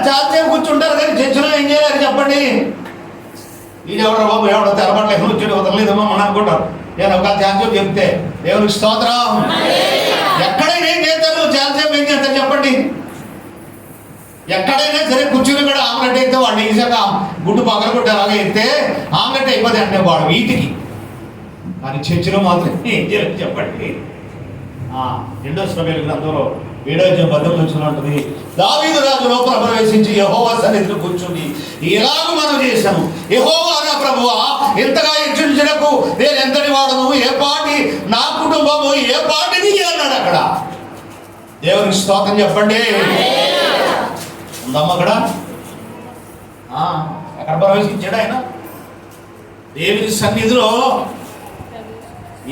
S1: చాలాసేపు కూర్చుంటారు కానీ చర్చలో ఏం చేయాలి చెప్పండి. ఇది ఎవడో బాబు ఎవడో తెరపట్లేదు, వచ్చాడు వదలలేదేమో మనం అనుకుంటారు. నేను ఒక ఛాన్స్ చెప్తే దేవునికి స్తోత్రం. ఎక్కడైనా ఏం చేస్తారు? చాలాసేపు ఏం చేస్తారు చెప్పండి. ఎక్కడైనా సరే కూర్చుని కూడా ఆమ్లెట్ అయితే వాడు ఈసాక గుడ్డు పగల కొట్టి అలాగే అయితే ఆమ్లెట్ అయిపోతుంది అంటే వాడు వీటికి. కానీ చర్చిలో మాత్రం ఏం చేయాలి చెప్పండి. 2వ సమూయేలు గ్రంథంలో 7వ అధ్యాయం ఉంటుంది. దావీదు రాజు లోపల ప్రవేశించి యెహోవా సన్నిధిలో కూర్చుని ఇలాగ మనం చేశాను, యెహోవా నా ప్రభువా, ఇంతగా హెచ్చరించడకు నేను ఎంతటి వాడను, ఏ పాటి నా కుటుంబము ఏ పాటిది అన్నాడు. అక్కడ దేవునికి స్తోత్రం చెప్పండి. ఉందమ్మ అక్కడ. ఎక్కడ ప్రవేశించాడు ఆయన? దేవుని సన్నిధిలో.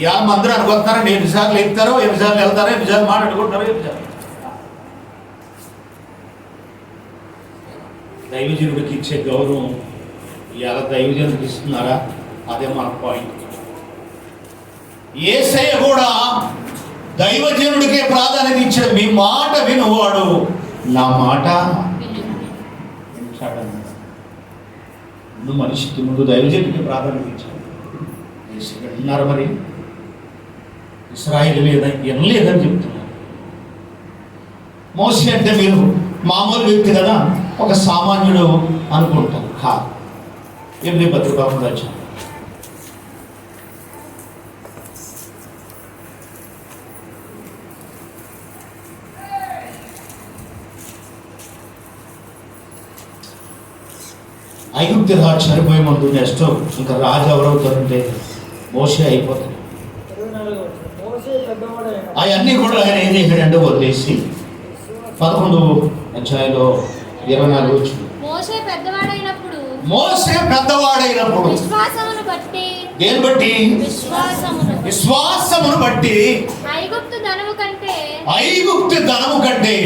S1: ఇవాళ మందరూ అనుకుంటున్నారండి, ఎన్నిసార్లు ఎక్కుతారో, ఎన్నిసార్లు వెళ్తారో, ఎన్నిసార్లు మాట్లాడుకుంటారో, ఎన్నిసార్లు. దైవజనుడికి ఇచ్చే గౌరవం ఇవాళ దైవజనుడికి ఇస్తున్నారా? అదే మన పాయింట్. యేసయ్య కూడా దైవజనుడికే ప్రాధాన్యత ఇచ్చాడు. మీ మాట వినువాడు నా మాట ముందు మనిషికి ముందు దైవజనుడికి ప్రాధాన్యత ఇచ్చాడు. విన్నారు మరి ఇశ్రాయేలు లేదని చెప్తున్నారు. మోసే అంటే మీరు మామూలు వ్యక్తి కదా, ఒక సామాన్యుడు అనుకుంటారు. కాదు. 8:10 వచ్చాను. ఐగుప్తు రాజు చనిపోయే ముందు నెక్స్ట్ ఇంకా రాజు ఎవరవుతారంటే మోసే అయిపోతాడు. అవన్నీ కూడా ఆయన ఏం చేశాడంటే వదిలేసి 11వ అధ్యాయంలో 24 వచ్చింది. మోసే పెద్దవాడైనప్పుడు
S2: విశ్వాసమును బట్టి,
S1: దేని బట్టి? విశ్వాసమును బట్టి
S2: ఐగుప్తు
S1: ధనము కంటే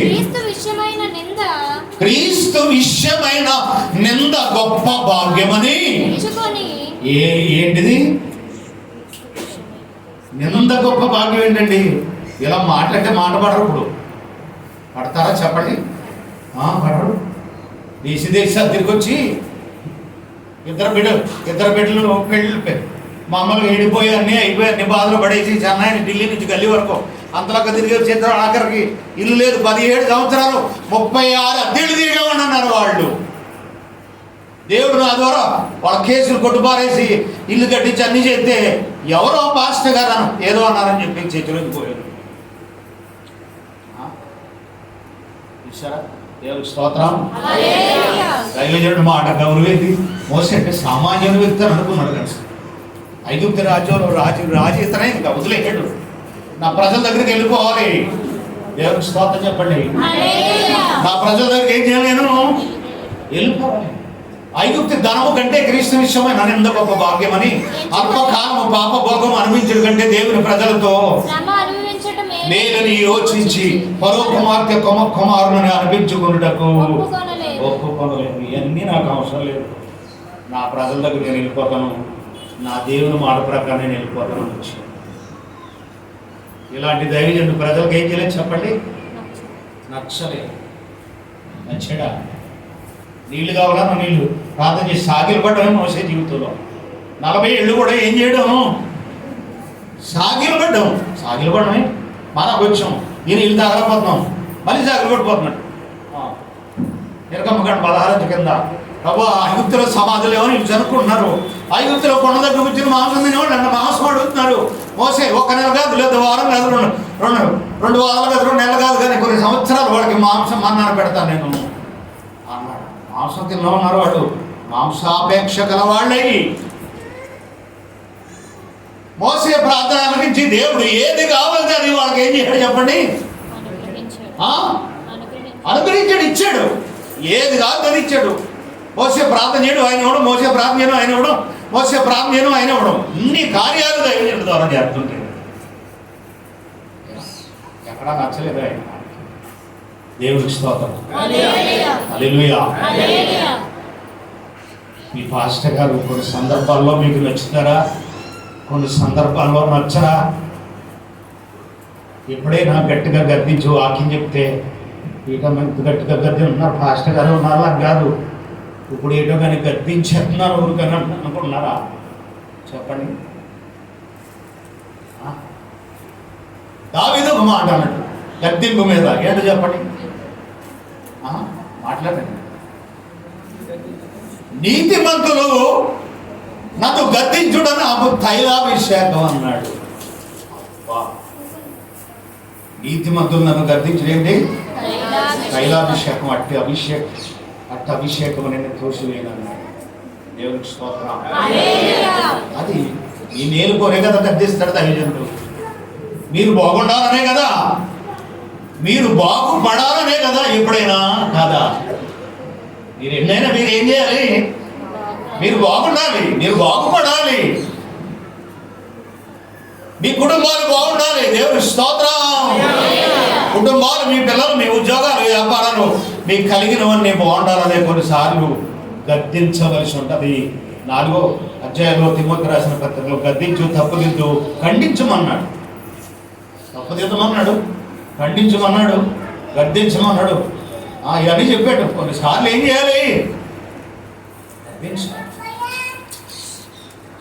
S1: క్రీస్తు విషయమైన నింద గొప్ప భాగ్యమని. ఏంటిది నింద గొప్ప భాగ్యం ఏంటండి? ఇలా మాట్లాడితే మాట పడరు. ఇప్పుడు పడతారా చెప్పండి? పడరు. దేశాలు తిరిగి వచ్చి ఇద్దరు బిడ్డలు పెళ్ళి మామూలుగా ఏడిపోయి అన్నీ అయిపోయి అన్ని బాధలు పడేసి చెన్నై ఢిల్లీ నుంచి గల్లీ వరకు అంతలాగా తిరిగి వచ్చి ఇద్దరు ఆఖరికి ఇల్లు లేదు. 17 సంవత్సరాలు 36 అద్దెళ్ళు తిరిగామని అన్నారు వాళ్ళు. దేవుడు నా ద్వారా వాళ్ళ కేసులు కొట్టుపారేసి ఇల్లు కట్టించి అన్నీ చేస్తే ఎవరో పాస్టర్ గారు ఏదో అన్నారని చెప్పి చేతిలోకి పోయారు. చూసారా? దేవుడికి స్తోత్రం. దైవజనుడు మాట గౌరవేది. మోసే అంటే సామాన్యుని వ్యక్తి అని అనుకున్నాడు కదా. ఐగుప్తు రాజ్యంలో రాజు ఇతనే ఇంకా వదిలేసాడు. నా ప్రజల దగ్గరికి వెళ్ళిపోవాలి. దేవుడికి స్తోత్రం చెప్పండి. నా ప్రజల దగ్గరికి ఏం చేయలేను? వెళ్ళిపోవాలి. ఐగుప్తు ధనము కంటే క్రీస్తు విషయమై నన్ను గొప్ప భాగ్యమని అల్పకాలము పాప భోగం అనుభవించడం కంటే దేవుని ప్రజలతో మేలని యోచించి పరో కుమార్తె కుమారుని అనిపించుకున్నటకు ఒప్పుకొనలేదు. ఇవన్నీ నాకు అవసరం లేదు. నా ప్రజల దగ్గర నేను వెళ్ళిపోతాను. నా దేవుని మాట ప్రకారం నేను వెళ్ళిపోతాను. ఇలాంటి దైవజనుడు ప్రజలకు ఏం చేయలేదు చెప్పండి? నచ్చలేదు. నచ్చడా? నీళ్ళు కావాలా? నీళ్ళు ప్రార్థన చేసి సాగిలు పడ్డమే మోసే జీవితంలో 40 ఏళ్ళు కూడా ఏం చేయడం? సాగిలు పడ్డమే. మనకు వచ్చాం ఈయన ఇల్లు తాగలేకపోతున్నాం, మళ్ళీ సాగిలు పడిపోతున్నాడు. ఎరకమ్మగడ 16 కింద ప్రభు ఐగుప్తులో సమాధులు ఏమని వీళ్ళు చనుక్కుంటున్నారు. ఐగుప్తులో కొండ దగ్గర కూర్చుని మాంసం తినేవాళ్ళు అన్న మాంసం అడుగుతున్నారు. మోసే 1 నెల కాదు, లేదు వారం కాదు, రెండు వారాలు కాదు, 2 నెలలు కాదు, కానీ కొన్ని సంవత్సరాలు వాడికి మాంసం మన్నాను పెడతాను నేను అన్నాడు. మాంసం తిన్నా ఉన్నారు వాడు. మాంసాపేక్ష గలవాళ్ళై మోసే ప్రార్థన ఆలకించి దేవుడు ఏది కావాలి అది వాళ్ళకి ఏం చేశాడు చెప్పండి? అనుగ్రహించాడు, ఇచ్చాడు. ఏది కాదు అది ఇచ్చాడు. మోసే ప్రార్థన చేయడం ఆయన ఇవ్వడం, మోసే ప్రార్థన చేయడం ఆయన ఇవ్వడం, మోసే ప్రార్థన చేయడం ఆయన ఇవ్వడం. ఇన్ని కార్యాలు దైవజనుడి ద్వారా చేస్తుంటే ఎక్కడా నచ్చలేదు ఆయన. దేవుడికి స్తోత్రం. హల్లెలూయా. మీ పాస్టర్ గారు కొన్ని సందర్భాల్లో మీకు నచ్చుతారా? కొన్ని సందర్భాల్లో నచ్చరా? ఎప్పుడైనా గట్టిగా గద్దించు వాక్యం చెప్తే ఇక మనకు గట్టిగా గద్ది ఉన్నారు పాస్టర్ గారు ఉన్నారా కాదు. ఇప్పుడు ఏటో కానీ గద్దించేస్తున్నారు ఊరికని అనుకుంటున్నారా చెప్పండి? దావీదు ఒక మాట అన్నట్టు గద్దింపు మీద ఏంటో చెప్పండి? మాట్లాడండి. నీతిమంతులు నన్ను గద్దించుడని నాకు తైలాభిషేకం అన్నాడు. నీతిమంతులు నన్ను గద్దించడేంటి? తైలాభిషేకం. అట్టి అభిషేకం అనేది తోసివేయనన్నాడు. దేవునికి స్తోత్రం. అది ఈ మేలు కోరే కదా గద్దిస్తాడు దైవజనుడు. మీరు బాగుండాలనే కదా, మీరు బాగుపడాలనే కదా ఎప్పుడైనా కదా. మీరు ఎన్నైనా మీరు ఏం చేయాలి? మీరు బాగుండాలి, మీరు బాగుపడాలి, మీ కుటుంబాలు బాగుండాలి. దేవుని స్తోత్రం. కుటుంబాలు, మీ పిల్లలు, మీ ఉద్యోగాలు, వ్యాపారాలు మీకు కలిగినవన్నీ బాగుండాలనే కొన్నిసార్లు గద్దించవలసి ఉంటుంది. 4వ అధ్యాయంలో తిమోతి రాసిన పత్రికలో గద్దించు, తప్పుదిద్దు, ఖండించమన్నాడు. తప్పుదిద్దమన్నాడు, ఖండించమన్నాడు, గద్దించమన్నాడు. ఇవన్నీ చెప్పాడు. కొన్నిసార్లు ఏం చేయాలి?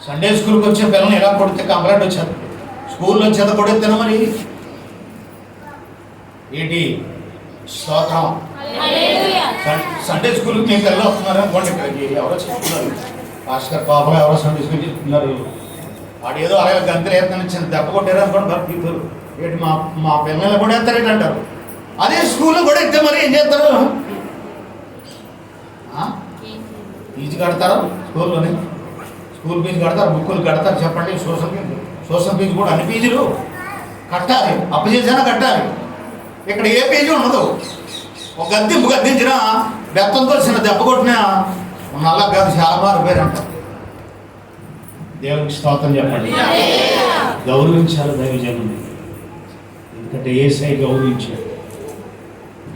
S1: సండే స్కూల్కి వచ్చే పిల్లల్ని ఎలా కొడితే కంప్లైంట్ వచ్చారు. స్కూల్లో చెత్త కొడితేనే మరి ఏంటి స్తోత్రం. సండే స్కూల్కి మీ పిల్లలు వస్తున్నారు అనుకోండి. ఇక్కడికి ఎవరో చెప్తున్నారు, భాస్కర్ పాపలో ఎవరో సండే స్కూల్ చెప్తున్నారు. వాడు ఏదో అలాగే గంతులు వేస్తాను చిన్న దెబ్బ కొట్టారు అనుకోండి. భక్తులు ఏంటి మా పిల్లలు కూడా వేస్తారేంటి అంటారు. అదే స్కూల్లో కూడా ఎత్తే మరి ఏం చేస్తారు? ఫీజు కడతారు, స్కూల్లోనే స్కూల్ ఫీజు కడతారు, బుక్కులు కడతారు. చెప్పండి, సోషల్ ఫీజు కూడా అన్ని ఫీజులు కట్టాలి. అప్పు చేసినా కట్టాలి. ఇక్కడ ఏ ఫీజు ఉండదు. ఒక గద్దించినా బెత్తంతో చిన్న దెబ్బ కొట్టినా నల్ల కాదు చాలా మారిపోయారంట. దేవునికి స్తోత్రం చెప్పండి. గౌరవించాలి దైవజనుడిని. ఎందుకంటే యేసయ్య గౌరవించాడు.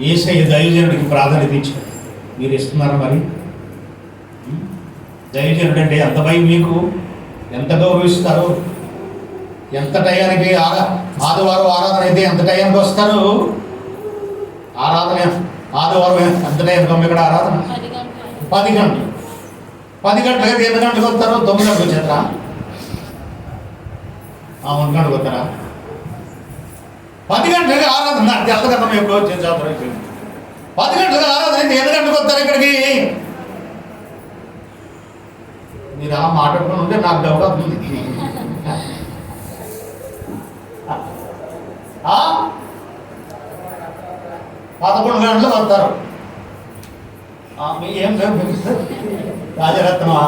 S1: యేసయ్య దైవజనుడికి ప్రాధాన్యత ఇచ్చాడు. మీరు ఇస్తున్నారా మరి? దైవజనుడు అంటే ఎంత భయం మీకు? ఎంత గౌరవిస్తారో ఎంత టయానికి ఆదివారం ఆరాధన అయితే ఎంత టయానికి వస్తారు? ఆరాధన ఆదివారం ఎంత టయానికి ఇక్కడ ఆరాధన? 10 గంటలు. 10 గంటలకి 8 గంటలకు వస్తారు? 9 గంటలకు వచ్చేస్తారా? 1 గంటలకు వస్తారా? 10 గంటలకి ఆరాధన అంటే ఎంత కదా ఎప్పుడు వచ్చే సంవత్సరం 10 గంటలకు ఆరాధన అయితే 8 గంటలకు వస్తారు ఇక్కడికి. మీరు అలా మాట్లాడుకుని ఉంటే నాకు డౌట్ అవుతుంది. 11 గంటలకు వస్తారు. ఏం రాజరత్నమా?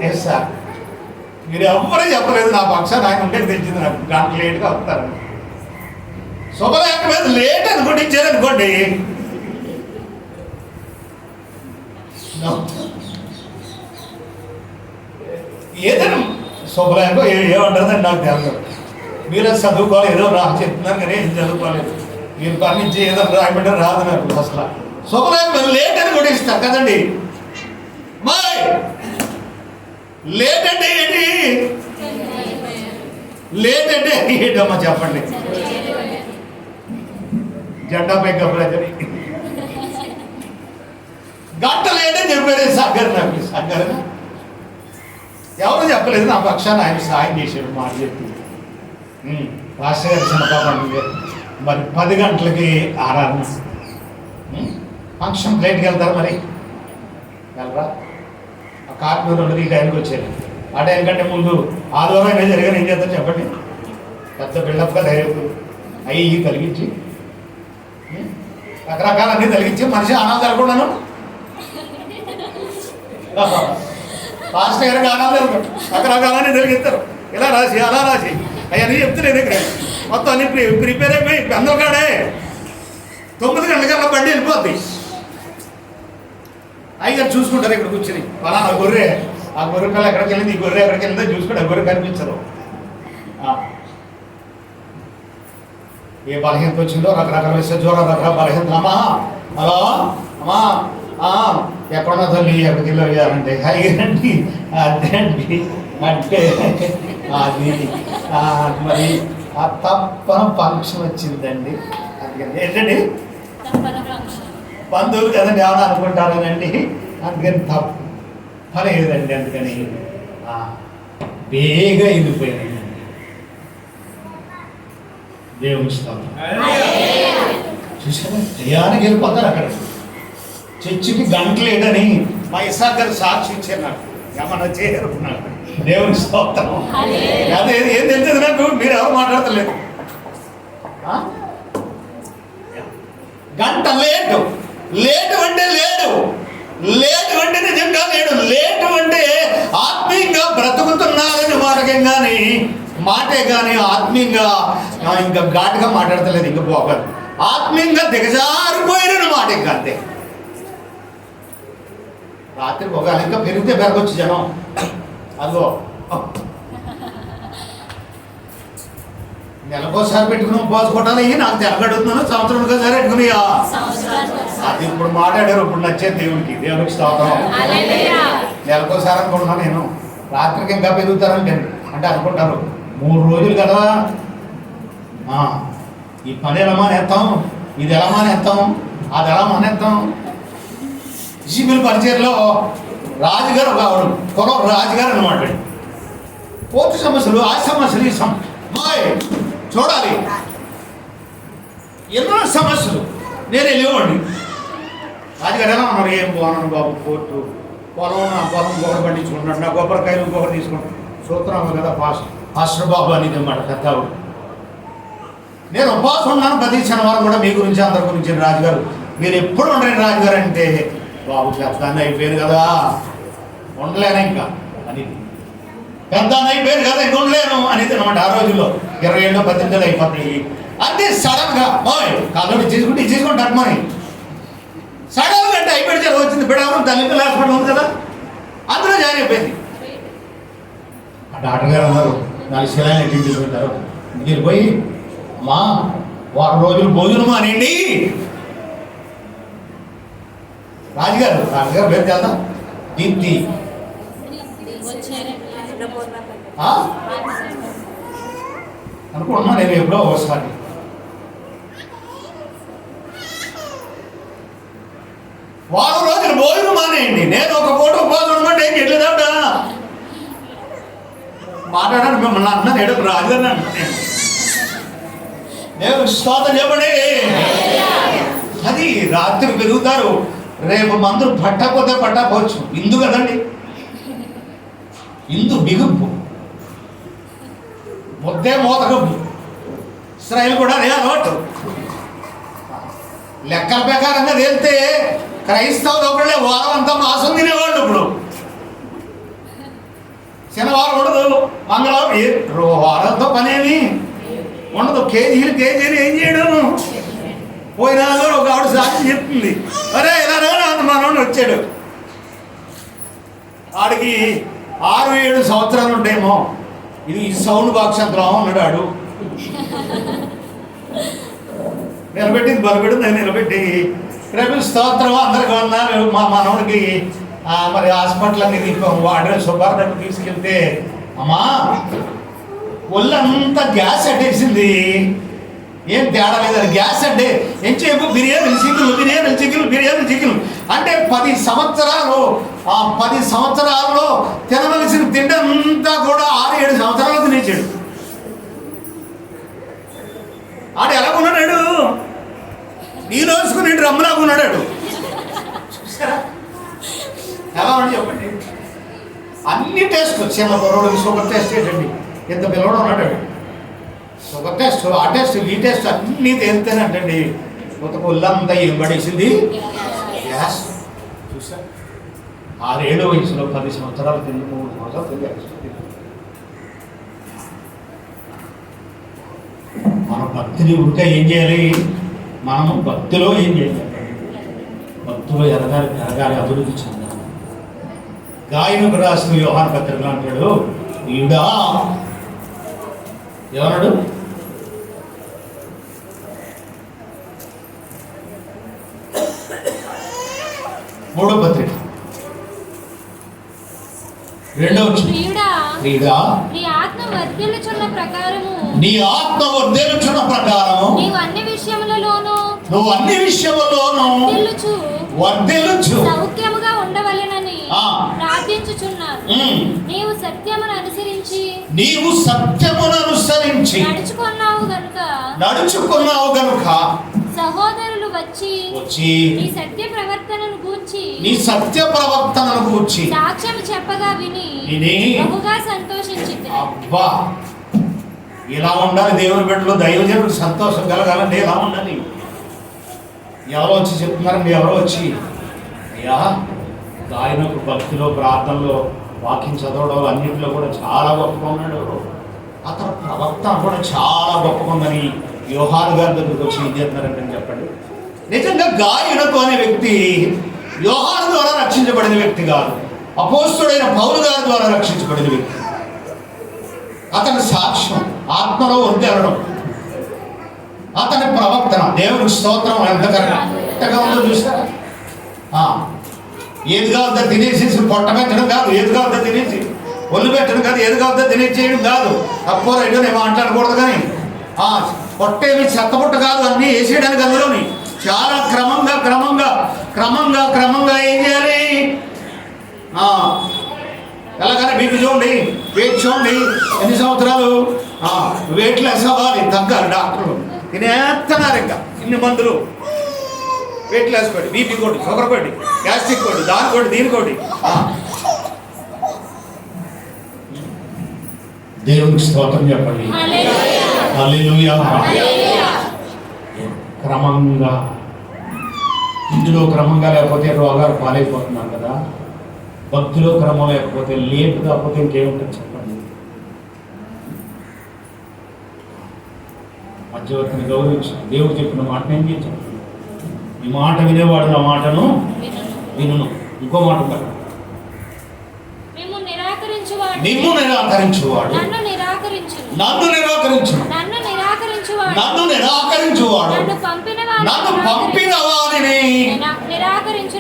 S1: Yes sir. మీరు ఎవ్వరూ చెప్పలేదు. నా పక్షాన్ని ఆయన ఉంటే తెలిసింది నాకు. గంట లేట్గా వస్తారు. శుభలేఖ మీద లేట్ అనుకోండి, ఇచ్చారనుకోండి, ఏదైనా శుభలేఖ ఏమంటుందని నాకు తెలుసు. మీరు చదువుకోవాలి, ఏదో చెప్తున్నారు కానీ ఏం చదువుకోలేదు. మీరు పర్మించి ఏదో రాయబడ్డ రాదు నాకు అసలు. శుభలేఖ మీద లేట్ అని కూడా ఇస్తారు కదండి. మాయ్ లేట్ అంటే ఏంటి? లేట్ అంటే ఏంటమ్మా చెప్పండి. జెండాపై గబ్బరని గంట లేట్ అని చెప్పారు సాగర్. నాకు సాగర్ ఎవరు చెప్పలేదు. నా పక్షాన్ని ఆయన సాయం చేశాడు మాట చెప్పి. రాష్ట్ర గారి చిన్నపాప మరి 10 గంటలకి ఆరాధన. ఫంక్షన్ లేట్కి వెళ్తారు మరి వెళ్ళరా? ఆ కార్మికులు ఈ టైంకి వచ్చారు. ఆ టైం కంటే ముందు ఆదివారం అయినా జరిగాను. ఏం చేస్తారు చెప్పండి? పెద్ద బిల్డప్గా ధైర్యం అయ్యి కలిగించి రకరకాలన్నీ కలిగించి మనిషి ఆనందాలు కూడాను పాస్టర్ గారికి ఆనందాలు రకరకాలన్నీ కలిగిస్తారు. ఇలా రాసి అలా రాసి అవన్నీ చెప్తున్నాయి దగ్గర మొత్తం అన్ని ప్రిపేర్ అయిపోయి పెద్దల కాడే 9 గంటలకల్లా బండి వెళ్ళిపోద్ది. అయ్యగారు చూసుకుంటారు ఇక్కడ కూర్చొని. పలానా గొర్రె, ఆ గొర్రె పిల్ల ఎక్కడికి వెళ్ళింది, ఈ గొర్రె ఎక్కడికి వెళ్ళిందో చూసుకుంటే ఆ గొర్రె కనిపించరు. ఏ బలహీనత వచ్చిందో రకరకాల విషయం చూడ రకరకాల బలహీనత. అమ్మా హలో అమ్మా ఎక్కడున్నా తల్లి ఎక్కడికి వెళ్ళారంటే అయ్యండి అదేంటి అంటే అది మరి ఆ తప్పన ఫంక్షన్ వచ్చిందండి. అందుకని ఏంటండి బంధువులు కదండి ఏమన్నా అనుకుంటారనండి. అందుకని తప్పలేదండి. అందుకని బేగా వెళ్ళిపోయానండి. దేవుని స్తోత్రం. చూసారా దయానికి వెళ్ళిపోతారు అక్కడ. చర్చికి గంట లేదని మా ఇసాక్ గారు సాక్షి ఇచ్చారు. నాకు ఏమన్నా చేయరు. దేవుని స్తోత్రం. అదే ఏం తెలియదు నాకు. మీరు ఎవరు మాట్లాడతలేదు. గంట లేటు. లేటు అంటే లేడు. లేటు అంటే నిజంగా లేడు. లేటు అంటే ఆత్మీయంగా బ్రతుకుతున్నారని మాటే కానీ ఆత్మీయంగా ఇంకా ఘాటుగా మాట్లాడతలేదు. ఇంకా పోగదు. ఆత్మీయంగా దిగజారిపోయిన మాట ఇంకా అంతే. రాత్రి పోగాలి ఇంకా పెరిగితే పెరగొచ్చు జనం. అదిగో నెలకోసారి పెట్టుకుని ఉపవాసుకోవటాలు అయ్యి నాకు తెలగడుతున్నాను. సంవత్సరానికి ఒకసారి పెట్టుకునియా. అది ఇప్పుడు మాట్లాడారు. ఇప్పుడు నచ్చేది దేవునికి. దేవునికి స్తోత్రం. నెలకోసారి అనుకుంటున్నాను నేను. రాత్రికి ఇంకా పెరుగుతారంటే అంటే అనుకుంటారు 3 రోజులు కదా. ఈ పని ఎలా మానేస్తాం, ఇది ఎలా మానేస్తాం, అది ఎలా మానేస్తాం. ఇసిబిల్ పరిచయలో రాజుగారు ఒక కులం రాజుగారు అనమాట. పోర్టు సమస్యలు, ఆ సమస్యలు, ఈ చూడాలి ఎన్నో సమస్యలు. నేను వెళ్ళేవాడిని. రాజుగారు ఎలా ఉన్నారు? ఏం బాగున్నాను బాబు. పోర్టు పొలం గొప్ప పండించుకుంటున్నాడు. నా కొబ్బరికాయలు ఇంకొకటి తీసుకుంటాను. సూత్రం కదా పాస్టర్ బాబు అనేది అన్నమాట పెద్దవాడు. నేను ఉపవాసం ఉన్నాను ప్రతి శనివారం కూడా. మీ గురించి అందరి గురించి రాజుగారు మీరు ఎప్పుడు ఉండలేని రాజుగారు అంటే బాబు పెద్దాన్ని అయిపోయారు కదా ఉండలేను ఇంకా అని. పెద్దాన్ని అయిపోయారు కదా ఇంక ఉండలేను అనేది అనమాట. ఆ రోజుల్లో 20 ఏళ్ళు 18 ఏళ్ళు అయిపోతాయి. అంటే సడన్గా కాళ్ళు తీసుకుంటే అట్మని సడన్గా అంటే అయిపోయి వచ్చింది. బిడవరం తల్లిపిల్ల హాస్పిటల్ ఉంది కదా, అందులో జాయిన్ అయిపోయింది. ఆ డాక్టర్ గారు అన్నారు 4 శిలాయిలు ఎట్టి తీసుకుంటారు. మీరు పోయి అమ్మా 1 రోజులు భోజనం అనండి. రాజుగారు పేరు తెలుదా? దీప్తి అనుకుంటున్నా నేను ఎప్పుడో ఒకసారి. వారం రోజులు భోజనం మానేయండి, నేను ఒక పూట ఉపవాసం ఉండమంటే ఏం చేయలేదా మాట్లాడాను. మిమ్మల్ని అంటున్నాను, ఎడకు రాజుగారిని అంటున్నాను. నేను స్తోత్రం చెప్పండి. అది రాత్రి పెరుగుతారు, రేపు మందులు పట్టకపోతే పట్టకపోవచ్చు. ఇందు కదండి, ఇందు బిగుపు, ముద్దే మోతకపు. ఇస్రాయేల్ కూడా అదే అలవాటు. లెక్కల ప్రకారంగా వెళ్తే క్రైస్తవులు ఒకళ్ళే వారం అంతా మాసం తినేవాళ్ళు. ఇప్పుడు శనివారం ఉండదు, మంగళవారం, వారంతో పనేమి ఉండదు. కేజీలు ఏం చేయడం. పోయినా ఒక ఆవిడ సాక్షి చెప్తుంది, అరే ఇలా మనోడు వచ్చాడు, వాడికి 6-7 సంవత్సరాలు ఉంటాయేమో, ఇది ఈ సౌండ్ బాక్స్ అంతలో ఉన్నాడు. నిలబెట్టింది బలపెట్టింది, నేను నిలబెట్టి రేపు స్తోత్రం అందరికి ఉన్నారు. మా మనోడికి మరి హాస్పిటల్ అనేది అడ్రస్ శుభార్త తీసుకెళ్తే, అమ్మా ఒళ్ళంతా గ్యాస్ అట్టేసింది, ఏం తేడా లేదని. గ్యాస్ అంటే ఎంచేపు బిర్యానీ చికెన్ అంటే 10 సంవత్సరాలు, ఆ 10 సంవత్సరాల్లో తినవలసిన తిండంతా కూడా 6-7 సంవత్సరాలు తినేసాడు. ఆడు ఎలా ఉన్నాడు, నీళ్ళు వేసుకుని రమ్మలాగా ఉన్నాడు. చూసారా ఎలా అని చెప్పండి. అన్ని టెస్ట్, చిన్న బరోడు షుగర్ టెస్ట్ ఏంటండి, ఎంత పిల్లవాడు ఉన్నాడు. షుగర్ టెస్ట్, ఆ టెస్ట్, ఈ టెస్ట్ అన్నీ తేలితేనంటండి కొత్త ఒళ్ళంతా ఏం పడేసింది గ్యాస్. చూసా 6-7 వయసులో 10 సంవత్సరాలు తింది, 3 సంవత్సరాలు తింది. మన భక్తిని ఉంటే ఏం చేయాలి, మనము భక్తిలో ఏం చేయాలి, భక్తిలో ఎదగాలి, అభివృద్ధి చెందాలి. గాయనకు రాసిన యోహాను పత్రికలో అంటాడు, ఈడా ఎవరడు, మూడో పత్రిక 2వ వచనం,
S2: నీ ఆత్మ వర్ధిల్లుచున్న ప్రకారము నీవు అన్ని విషయములలోనూ వర్ధిల్లుచు సౌఖ్యముగా ఉండవలెనని ప్రార్థించుచున్నాను. నీవు సత్యమును అనుసరించి నడుచుకున్నావు గనుక సహోదరులు వచ్చి నీ సత్య ప్రవర్తనను గూర్చి సాక్ష్యం చెప్పగా విని బహుగా సంతోషించింది.
S1: అబ్బా, ఇలా ఉండాలి దేవుని బిడ్డలు, దైవజనుడు సంతోషం కలగాలంటే ఇలా ఉండాలి. ఎవరో వచ్చి చెప్తున్నారండి, ఎవరో వచ్చి అయ్యా గాయనకు భక్తిలో, ప్రార్థనలో, వాక్యం చదవడం అన్నింటిలో కూడా చాలా గొప్పగా ఉన్నాడు, అతని ప్రవర్తన కూడా చాలా గొప్పగా ఉందని యోహాను గారి దగ్గరికి వచ్చి ఏం చేస్తున్నారంటే చెప్పండి. నిజంగా గాయనకు అనే వ్యక్తి యోహాను ద్వారా రక్షించబడిన వ్యక్తి కాదు, అపోస్తుడైన పౌలు గారి ద్వారా రక్షించబడిన వ్యక్తి. అతని సాక్ష్యం, ఆత్మలో వర్ధిల్లడం, అతని ప్రవర్తన, దేవునికి స్తోత్రం ఎంత కరెక్ట్గా ఉందో చూసారా. ఏది కావద్దా తినేసేసి పొట్ట పెట్టడం కాదు, ఏది కావద్దా తినేసి ఒళ్ళు పెట్టడం కాదు, ఏది కావద్దా తినేసేయడం కాదు. తక్కువ రైతు నేను మాట్లాడకూడదు, కానీ పొట్టేమి చెత్తపుట్ట కాదు, అన్నీ వేసేయడానికి అందులోని చాలా క్రమంగా ఏం చేయాలి. ఎలాగైనా బీపీ చూడండి, వెయిట్ చూడండి, ఎన్ని సంవత్సరాలు వెయిట్ లెస్ అవ్వాలి, తగ్గాలి. డాక్టర్లు తినేస్తున్నారు, ఇంకా ఇన్ని మందులు, వెయిట్ లెస్ కోటి, బీపీ కోటి, షుగర్ కోటి, గ్యాస్ట్రిక్ కోటి, దాని కోటి, దీని కోటి. దేవునికి స్తోత్రం చెప్పండి. హల్లెలూయా. క్రమంగా, ఇందులో క్రమంగా లేకపోతే రోగాలు పాలైపోతున్నారు కదా. భక్తిలో క్రమం లేకపోతే, లేట్ కాకపోతే ఇంకేముంటుంది చెప్పండి. మధ్యవర్తిని గౌరవించి దేవుడు చెప్పిన మాటను ఏం చేయించాలి. ఈ మాట వినేవాడు నా మాటను వినును. ఇంకో మాట ఉంటాడు, నిన్ను నిరాకరించువాడు నన్ను నిరాకరించువాడు నన్ను పంపిన వారిని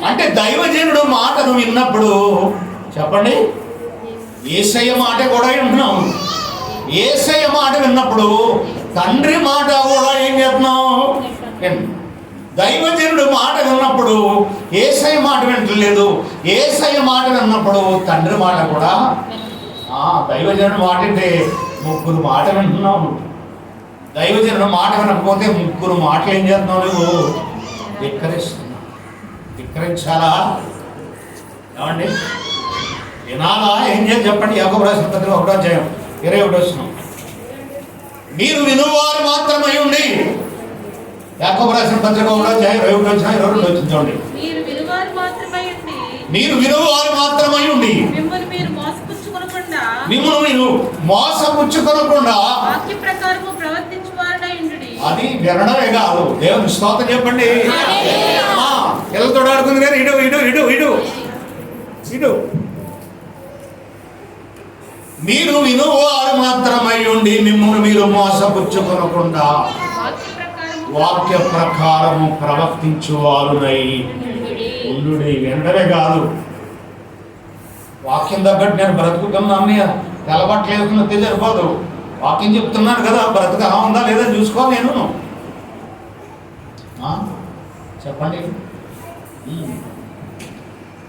S1: అంటే దైవజనుడు మాటను విన్నప్పుడు చెప్పండి, యేసయ్య మాట కూడా వింటున్నాం. యేసయ్య మాట విన్నప్పుడు తండ్రి మాట కూడా ఏం చేస్తున్నాం? దైవజనుడు మాట విన్నప్పుడు యేసయ్య మాట వింటలేదు, యేసయ్య మాట విన్నప్పుడు తండ్రి మాట కూడా. దైవజనుడు మాట అంటే ముగ్గురు మాట వింటున్నావు. దైవజనుడు మాట వినకపోతే ముగ్గురు మాటలు ఏం చేస్తున్నావు? నువ్వు ధిక్కరిస్తున్నావు. ధిక్కరించాలా? ఏమండి వినాలా? ఏం చేయాలి చెప్పండి. యాకోబు రాసిన పత్రిక 1వ అధ్యాయం 21వ వచనం. మీరు వినువారు మాత్రమై ఉండి. యాకోబు రాసిన పత్రిక 1వ అధ్యాయం 21వ వచనం 22వ వచనం చూడండి.
S3: మీరు వినువారు మాత్రమై ఉండి.
S1: మీరు వినువారు మాత్రమై ఉండి.
S3: మిమ్మల్ని మీరు మోసపుచ్చుకొనకుండా.
S1: మిమ్మల్ని మీరు మోసపుచ్చుకొనకుండా.
S3: వాక్య ప్రకారము ప్రవర్తించువారై ఉండుడి.
S1: అది వినడమే కాదు. దేవుని స్తోత్రం చెప్పండి. పిల్లలతో ఆడుకుంది కానీ ఇడు ఇడు ఇడు ఇడు ఇడు. మీరు వినువారు మాత్రమై ఉండి మిమ్మల్ని మీరు మోసపుచ్చుకొనకుండా వాక్య ప్రకారము ప్రవర్తించువారునై ఉండుడి. వినడమే కాదు, వాక్యం తగ్గట్టు నేను బ్రతుకుతున్నాను తెలబట్టలేదు సరిపోదు. వాక్యం చెప్తున్నాను కదా, బ్రతుకు ఎలా ఉందా లేదా చూసుకో. నేను చెప్పండి.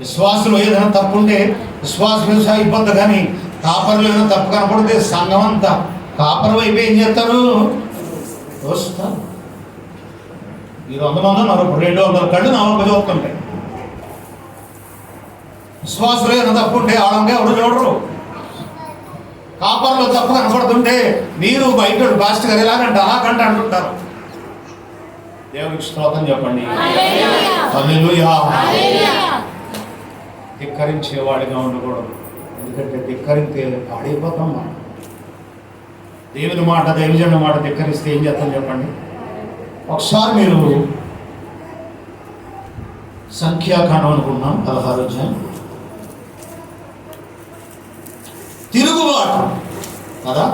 S1: విశ్వాసులు ఏదైనా తప్పుంటే విశ్వాసం ఇబ్బంది, కానీ కాపర్లు ఏదైనా తప్పు కనపడితే సంఘం అంతా కాపర్ వైపు ఏం చేస్తారు? చూస్తారు. ఈ 100 మంది ఉన్నారు, 200 కళ్ళు నా వైపు చూస్తుంటాయి. విశ్వాసులు ఏదైనా తప్పు ఉంటే ఆడంగా ఎవరు చూడరు. కాపర్లో తప్పు కనపడుతుంటే మీరు బయట బాస్ట్ గారు ఎలాగంటే అలాగంటే అంటుంటారు. దేవునికి స్తోత్రం చెప్పండి. హల్లెలూయా. ధిక్కరించేవాడిగా ఉండకూడదు. ఎందుకంటే ధిక్కరిస్తే పాడైపోతాం. మనం దేవుని మాట దైవజనుడి మాట ధిక్కరిస్తే ఏం చేస్తాం చెప్పండి. ఒకసారి మీరు సంఖ్యాకాండం అనుకున్నాం 16వ అధ్యాయం. తిరుగుబాటు కదా.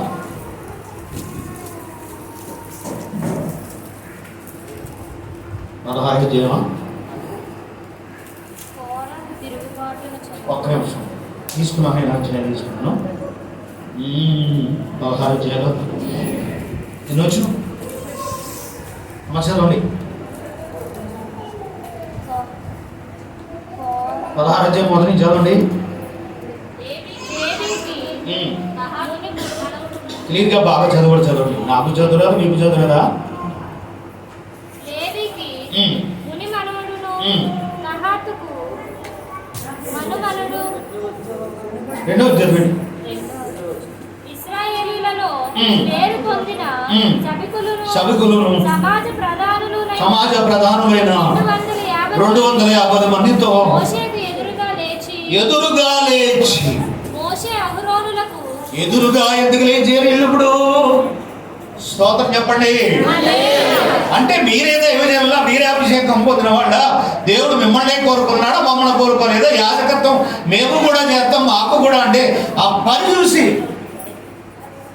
S1: ఒక్క నిమిషం తీసుకున్నాను. నేను అధ్యాయం తీసుకున్నాను. 16వ అధ్యాయంలో తినొచ్చు చదవండి. 16వ అధ్యాయం మొదటి నుంచి చదవండి. క్లియర్గా బాగా చదవండి. నాకు చదువురాదు, మీకు చదువురాదా? రెండో చదవండి. సభికులను సమాజ ప్రధానమైన 250 మందితో ఎదురుగా లేచి. ఎదురుగా ఎందుకు లేచారు ఇప్పుడు? స్తోత్రం చెప్పండి. అంటే మీరే దైవజనులా, మీరే అభిషేకం పొందిన వాళ్ళ. దేవుడు మిమ్మల్ని కోరుకున్నాడా, మమ్మల్ని కోరుకోలేదా? యాజకత్వం మేము కూడా చేస్తాం, మాకు కూడా. అంటే ఆ పని చూసి,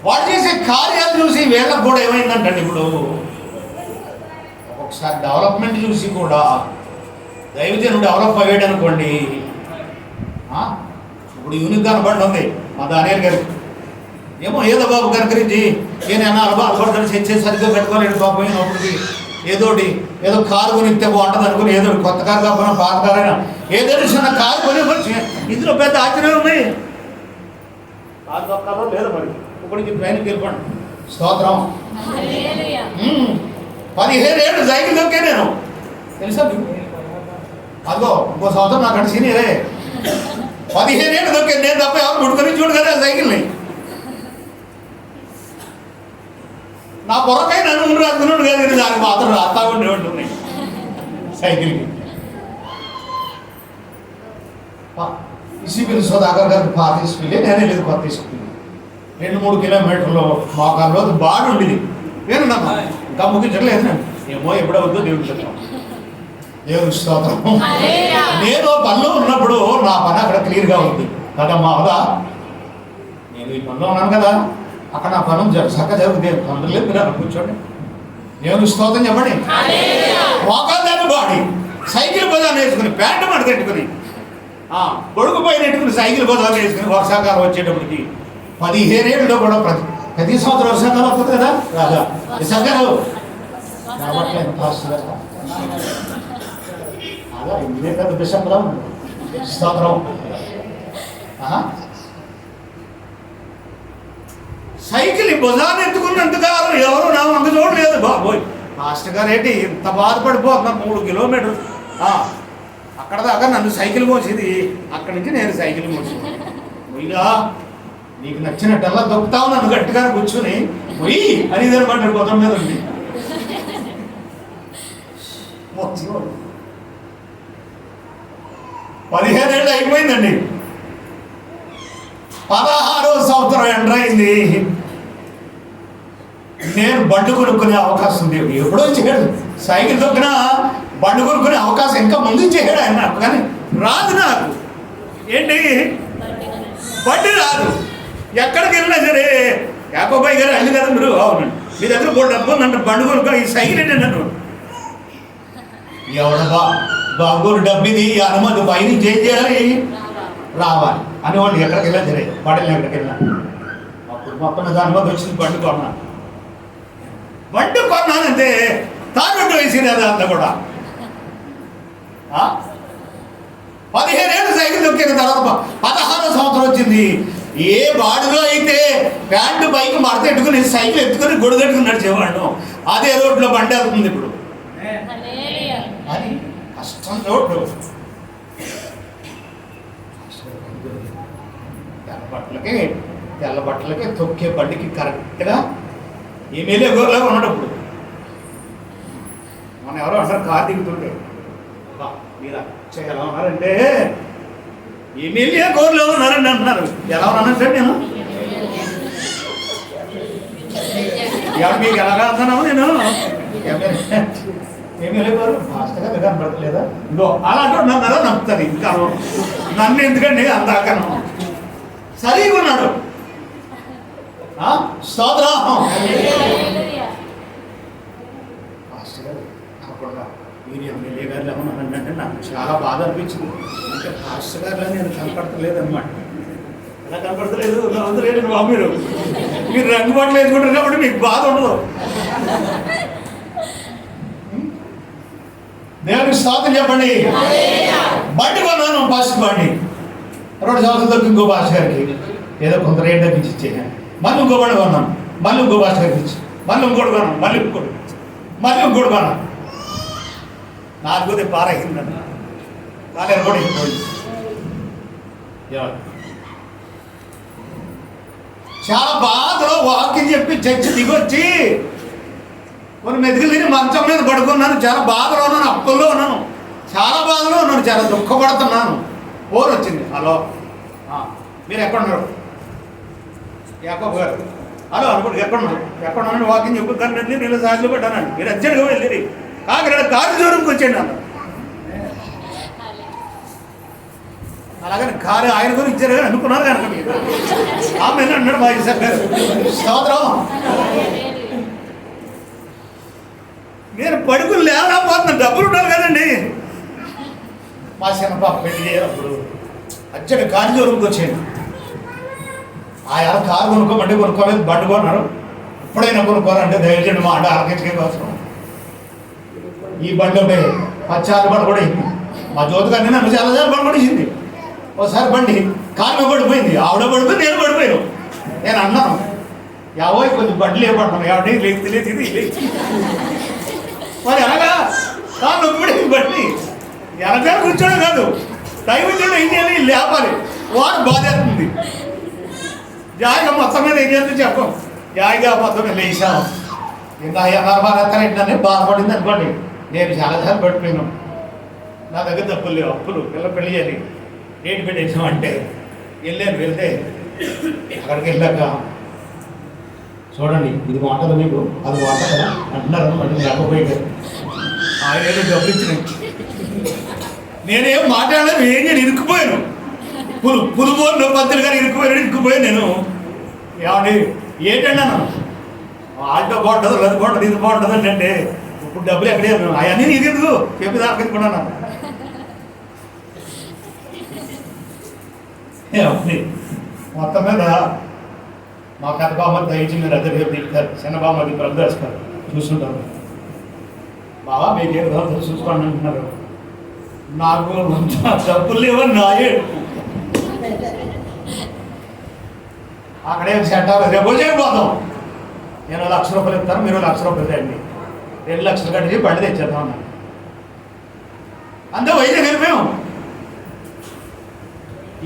S1: వాళ్ళు చేసే కార్యాలు చూసి వీళ్ళకు కూడా ఏమైందంటే ఇప్పుడు ఒకసారి డెవలప్మెంట్ చూసి కూడా దైవజనుడు డెవలప్ అయ్యాడు అనుకోండి. ఇప్పుడు యూనిక్ కనబడి ఉంది మా దానియాల్ గారికి. ఏమో ఏదో బాబు కనుకరించి ఏదైనా అలవాటు చచ్చే సరిగ్గా పెట్టుకోలేడు బాబు. అయినప్పటికి ఏదోటి ఏదో కారు కొనిస్తే బాగుంటుంది అనుకుని ఏదో కొత్త కారు కాకపోయినా పాత కారైనా ఏదో చిన్న కారు కొని ఇందులో పెద్ద ఆశ్చర్యం ఉంది. కారు దొక్కాలో లేదు మరి ఇప్పటికి ట్రైన్కి వెళ్ళిపోండి. స్తోత్రం. 17 ఏళ్ళు సైకిల్ దొక్కే నేను, తెలుసా? అదిగో ఇంకో సంవత్సరం నాకు అంటే సీనియరే. 15 ఏళ్ళు దొక్కాను నేను తప్ప ఎవరు ముట్టుకొని చూడు కదా సైకిల్ని. నా పొరకై నన్ను రాసుకున్నాడు కదా, దానికి మాత్రం రాస్తా ఉండేవాడు సైకిల్కి. ఇసిపిల్లి సోదాగర్ గారికి పాత ఇసిపిల్లి, నేనే లేదు కొత్త ఇసిపిల్లి. 2-3 కిలోమీటర్లు మోకాల్లో బాగా ఉండేది. నేను ఇంకా ముగించట్లేదు. ఏమో ఎప్పుడవుద్దో దేవుడికి చెప్తాం. దేవుని స్తోత్రం. నేను పనిలో ఉన్నప్పుడు నా పని అక్కడ క్లియర్గా ఉంది కదమ్మా. అవుదా? నేను ఈ పనిలో ఉన్నాను కదా, అక్కడ నా పని చక్కగా జరుగుతుంది. పనులు లేదు, మీరు కూర్చోండి. దేవుని స్తోత్రం చెప్పండి. మోకాళ్ళను బాడి సైకిల్ బజార్లు వేసుకుని, ప్యాంటు మడి కట్టుకుని, కొడుకు పైన పెట్టుకుని సైకిల్ బజార్లు వేసుకుని వర్షాకాలం వచ్చేటప్పటికి 17 ఏళ్ళలో కూడా ప్రతి సంవత్సరం సంఘాలు వస్తుంది కదా రాదా ఈ సంఘాలు రావట్లేదు పాస్టర్ గారు. అలా ఇదే పెద్ద బిషప్లా ఉంది స్తోత్రం. సైకిల్ భుజాన్ని ఎత్తుకున్నంతగా ఎవరు నా వంక చూడలేదు. బాబోయ్ మాస్టర్ గారు ఏంటి ఇంత బాధపడిపోతున్నా 3 కిలోమీటర్లు అక్కడ దాకా నన్ను సైకిల్ మోసేది, అక్కడి నుంచి నేను సైకిల్ మోసేది. మొయ్యా నీకు నచ్చినట్టల్లా దొక్కుతావు నన్ను గట్టిగా కూర్చుని మొయ్యి అని అనమాట పొద్దు మీద ఉంది. 15 ఏళ్ళు అయిపోయిందండి. 16వ సంవత్సరం ఎంటర్ అయింది. నేను బండి కొనుక్కునే అవకాశం దేవుడు ఎప్పుడో చేయడు. సైకిల్ దొక్కినా బండి కొనుక్కునే అవకాశం ఇంకా ముందు చేయడు ఆయన నాకు, కానీ రాదు నాకు. ఏంటి బండి రాదు. ఎక్కడికి వెళ్ళినా సరే యాకోబాయ్ గారు అల్లి కదా మీరు, అవునండి మీ దగ్గర బోర్డు డబ్బు నన్ను బండి కొనుక్కో, ఈ సైకిల్ ఏంటి నన్ను ఎవడబా బాగోరు డబ్బిది అనుమతి పైన చేయాలి రావాలి అని వాళ్ళు ఎక్కడికి వెళ్ళా సరే పడలే ఎక్కడికి వెళ్ళినా. అప్పుడు మొత్తం అనుమతి వచ్చింది బండి కొన్నా. బండి కొన్నానంటే తాను వేసింది అది అంతా కూడా. 15 ఏళ్ళు సైకిల్ దొక్కిన తర్వాత 16వ సంవత్సరం వచ్చింది. ఏ వాడిలో అయితే ప్యాంటు బైక్ మడత ఎట్టుకుని సైకిల్ ఎత్తుకుని గొడుగట్టుకుని నడిచేవాడు, అదే రోడ్లో బండి వెళ్తుంది ఇప్పుడు. అది కష్టం రోడ్డు. తెల్ల బట్టలకి తొక్కే బండికి కరెక్ట్గా ఎమ్మెల్యే గోర్లాగా ఉన్నప్పుడు మనం ఎవరో అంటారు కార్ దిగుతుంటే మీరు ఎలా ఉన్నారంటే ఎమ్మెల్యే గోర్లో ఉన్నారండి అంటున్నారు. ఎలా ఉన్నానంటే నేను ఎవరు మీకు ఎలాగా అంటున్నాము నేను ఎమ్మెల్యే గారు మాస్టర్ గారు కనపడతలేదా ఇదో అలా అంటున్నారా నమ్ముతుంది. ఇంకా నన్ను ఎందుకండి అందాకను సరిగా ఉన్నాడు. స్తోత్రం. మాస్టర్ గారు కాకుండా మీరు ఎమ్మెల్యే గారు ఏమన్నారంటే నాకు చాలా బాధ అనిపించింది. అంటే మాస్టర్ గారిలో నేను కనపడతలేదు అనమాట. ఎలా కనపడతలేదు లేదు బాబు, మీరు రంగు బట్టలు వేసుకుంటారు కాబట్టి మీకు బాధ ఉండదు. దేవునికి స్తోత్రం చెప్పండి. బండి కొన్నాను ఫస్ట్ బండి 2 సంవత్సరాలకి ఇంకో భాష గారికి ఏదో కొంత రేట్ తగ్గించి ఇచ్చేసాను. మళ్ళీ ఇంకో బండి కొన్నాను, మళ్ళీ ఇంకో భాష గారికి ఇచ్చి మళ్ళీ ఇంకోటి కొన్నాను, మళ్ళీ ఇంకోటి కొన్నాను. 4ది పారహిందని కాలేరు కూడా పోయింది. చాలా బాధలో వాకింగ్ చెప్పి చర్చి దిగొచ్చి కొన్ని మెతుకులు తిని మంచం మీద పడుకున్నాను. చాలా బాధలో ఉన్నాను, అప్పుల్లో ఉన్నాను, చాలా బాధలో ఉన్నాను, చాలా దుఃఖపడుతున్నాను. ఫోన్ వచ్చింది. హలో మీరు ఎక్కడున్నారు? యాకోబు గారు. హలో అనుకోండి ఎక్కడున్నాను వాకింగ్ చెప్పు కానీ నేను సాగులు పెట్టానండి. మీరు అర్జెంట్గా వెళ్ళి కాకినాడ కారు షోరూమ్కి వచ్చాండి అన్న. అలాగని కారు ఆయన కూడా ఇచ్చారు కానీ అనుకున్నారు కనుక మీరు ఆమె అన్నాడు మా ఇసార్ గారు. స్తోత్రం. నేను పడుకుని లేకపోతున్నాను, డబ్బులు ఉండాలి కదండి. మా చిన్నపాప పెళ్లి చేయాలప్పుడు అచ్చడి కారు షోరూమ్కి వచ్చేయండి. ఆయన కారు కొనుక్కోమంటే కొనుక్కోలేదు, బండి కొన్నారు. ఎప్పుడైనా కొనుక్కోరంటే దయచేయండి మా అంటే ఆలకించే కోసం ఈ బండి ఉంటే 10 బండి కూడా ఇచ్చింది. మా జ్యోతి గారిని నన్ను చాలా బండి కూడా ఇచ్చింది. ఒకసారి బండి కారు పడిపోయింది, ఆవిడ పడిపోయింది, నేను పడిపోయాను. నేను అన్నాను యావో కొంచెం బండ్లు ఏమంటున్నాను ఎవరి లేదు మరి ఎలాగా కారు నొప్పిపడింది బండి. వెనకాల కూర్చోడం కాదు, టైం ఇచ్చాడు ఏం చేయాలి లేపాలి, వాడు బాధేస్తుంది. జాయిగా మొత్తం మీద ఏం చేస్తే చెప్పం, జాయిగా మొత్తం మీద లేచాము. ఇంకా ఎన్నారని బాధపడింది అనుకోండి. నేను చాలాసార్లు పడిపోయాను. నా దగ్గర డబ్బులు లేవు, అప్పులు పిల్ల పెళ్లి చేయాలి, డేట్ పెట్టేసాం అంటే వెళ్ళాను. వెళ్తే అక్కడికి వెళ్ళాక చూడండి ఇది బాగుంటుంది మీకు, అది బాగుంటుంది కదా అంటున్నారు. మళ్ళీ లేకపోయాడు ఆయన ఏదో డబ్బులు ఇచ్చినాయి. నేనేం మాట్లాడలేదు, ఏం చేయను, ఇరుక్కుపోయాను. పులుబోరు పంతులు గారు ఇరుక్కుపోయాను నేను. ఏమండి ఏంటండి అన్నాను. ఆటో బాగుంటుంది, రద్దు బాగుంటుంది, ఇది బాగుంటుంది అంటే ఇప్పుడు డబ్బులు ఎక్కడే అవన్నీ నీకు ఎందుకు చెప్పి దాకున్నాను. మొత్తం మీద మా పెద్ద బామ్మది దయచేసి మీరు అదే రేపు దిగుతారు, చిన్న బామ్మది బ్రదర్స్ గారు చూస్తుంటారు. బాబా మీకు ఏం కావాలో చూసుకోండి అంటున్నారు. నాకు డబ్బులు లేవని నా ఏడుపు. అక్కడే సెట్ అవ్వదు. రేపు చేయకపోతాం. నేను 1,00,000 రూపాయలు ఇస్తాను, మీరు 1,00,000 రూపాయలు తేండి, 2 లక్షలు కట్టి బండి తెచ్చేద్దాం అన్నాను. అంతే వైద్యం వెళ్ళిపోయాం.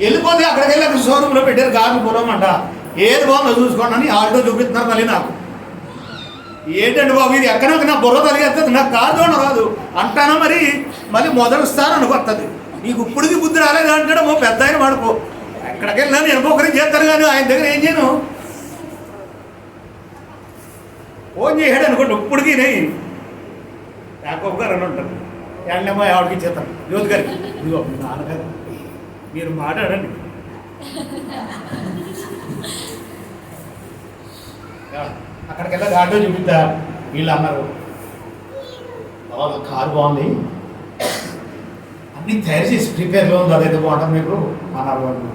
S1: వెళ్ళిపోతే అక్కడికి వెళ్ళి అక్కడ షోరూంలో పెట్టారు కార్లు పోదామంట. ఏది బాగుందో చూసుకోండి అని ఆటో చూపిస్తున్నారు. మళ్ళీ నాకు ఏంటంటే బాబు ఇది ఎక్కడ నా బుర్ర తలిగేస్తుంది, నాకు కారు చూడ రాదు అంటానా. మరి మళ్ళీ మొదటి స్థానం అనుకొస్తుంది. నీకు ఇప్పటికి బుద్ధి రాలేదు అంటాడు మా పెద్ద ఆయన వాడుకో. ఎక్కడికి వెళ్ళినా నేను ఒకరికి చేస్తాను కానీ ఆయన దగ్గర ఏం చేయను. ఫోన్ చేయడు అనుకోండి ఇప్పటికీ యాకోబ్ గారు అని ఉంటారు. ఎండమ్మా ఆవిడకి చేస్తాను, జ్యోతి గారికి, ఇదిగో మీ నాన్నగారు మీరు మాట్లాడండి. అక్కడికి వెళ్ళి ఆటో చూపిద్దా. వీళ్ళు అన్నారు బాగా కారు బాగుంది, అన్నీ తయారు చేసి ప్రిపేర్లో ఉంది, అదైతే బాగుంటుంది మీకు అన్నారు వాళ్ళు.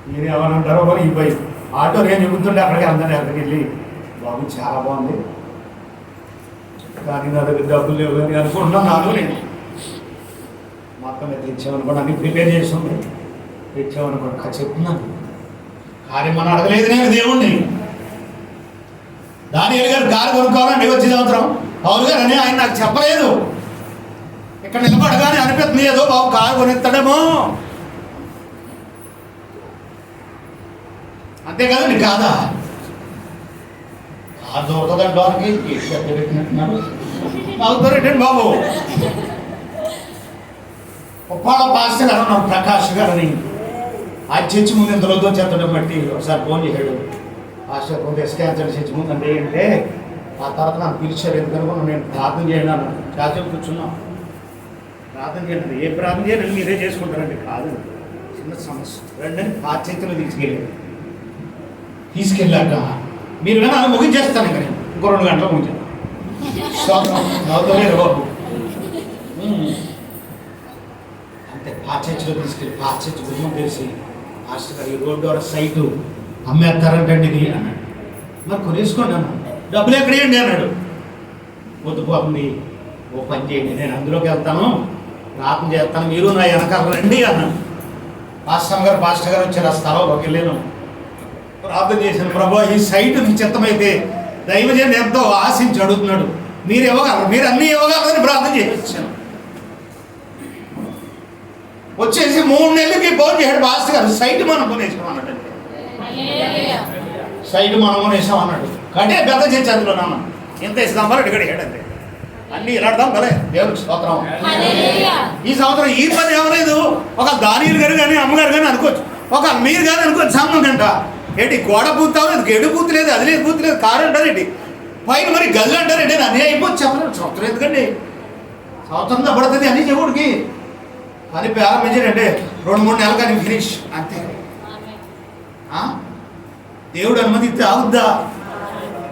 S1: మీరు ఏమనంటారో మరి ఈ బైక్ ఆటో నేను చూపుతుంటే అక్కడికి అందరినీ అక్కడికి వెళ్ళి బాబు చాలా బాగుంది కానీ నా దగ్గర డబ్బులు లేవు అని అనుకుంటున్నాను. నాకు నేను మొత్తం మీద తెచ్చామనుకోండి, అన్నీ ప్రిపేర్ చేసాము, తెచ్చామనుకోండి చెప్తున్నాను. కానీ మనం అడగలేదు నేను దేవుణ్ణి. దానియేలు గారు కారు కొనుక్కోవాలండి వచ్చే సంవత్సరం. పౌలు గారు అని ఆయన నాకు చెప్పలేదు. ఇక్కడ నిలబడగానే అనిపిస్తుంది ఏదో బాబు కారు కొనిస్తాడేమో, అంతే కదండి. కాదా కారు దొరకదండి వారికి పెట్టినట్టున్నాడు. నాకు దొరికండి బాబు. ఉప్పాడ పాస్టర్ గారు ఉన్నారు, ప్రకాష్ గారు అని. ఆ చర్చి ముందు ఇంతలో చేతడం బట్టి ఒకసారి ఫోన్ చేశాడు. పాస్టర్ కొంత ఎస్కాన్సర్ చర్చి ముందు అంటే ఏంటంటే ఆ తర్వాత నాకు పిలిచారు. ఎందుకనుకో నేను ప్రార్థన చేయను అన్నాను. చాచలు కూర్చున్నాం, ప్రార్థన చేయండి. ఏ ప్రార్థన చేయండి మీరే చేసుకుంటారండి. కాదు చిన్న సమస్య రండి అని పాశ్చర్యలో తీసుకెళ్ళాక మీరు కానీ అలా ముగించేస్తాను. ఇంకా నేను ఇంకో 2 గంటలు ముగించాను. నవ్వుతలేదు బాబు. అంతే పాశ్చర్యలో తీసుకెళ్ళి పాశ్చర్య గుమ్మం తెలిసి పాస్టర్ గారు ఈ రోడ్డు ద్వారా సైటు అమ్మేస్తారంటండి ఇది అన్నాడు. మరి కొనేసుకోండి అన్నాడు. డబ్బులు ఎక్కడేయండి అన్నాడు. పొద్దుపోతుంది, ఓ పని చేయండి, నేను అందులోకి వెళ్తాను, ప్రార్థన చేస్తాను, మీరు నా వెనకాల రండి అన్నాడు. పాస్టర్ గారు వచ్చారు. ఆ స్థలంలోకి వెళ్ళాను, ప్రార్థన చేశాను. ప్రభు ఈ సైటు చిత్తమైతే దైవజన్ ఎంతో ఆశించి అడుగుతున్నాడు, మీరు ఇవ్వగలరు, మీరు అన్నీ ఇవ్వగలరని ప్రార్థన చేయించాను. వచ్చేసి 3 నెలలకి ఫోన్ చేశాడు పాస్టర్ గారు, సైట్ మనం కొనేసాం అన్నాడు. సైట్ మనం కొనేసాం అన్నాడు. కట్టే పెద్ద చేసి అందులో నాన్న ఎంత ఇస్తాం మరి అడిగాడు. అంతే అన్నీ ఇలాడదాం భలే దేవుడికి స్తోత్రం. ఈ సంవత్సరం ఈ పని ఎవరైదు ఒక దానియులు గారు కానీ అమ్మగారు కానీ అనుకోవచ్చు, ఒక మీరు కానీ అనుకోవచ్చు. సామాన్ అంట ఏంటి గోడ పూతావు లేదు, గెడు పూత లేదు, అది లేదు పూత లేదు, కారు అంటారేంటి, పైన మరి గదులు అంటారేంటి, అన్నీ అయిపోవచ్చు. చెప్పలేదు సంవత్సరం ఎందుకండి, సంవత్సరంలో పడుతుంది అన్నీ చెవుడికి. కానీ ప్రారంభించాడంటే 2-3 నెలలు కానీ ఫినిష్ అంతే. దేవుడు అనుమతిస్తే అవుద్దా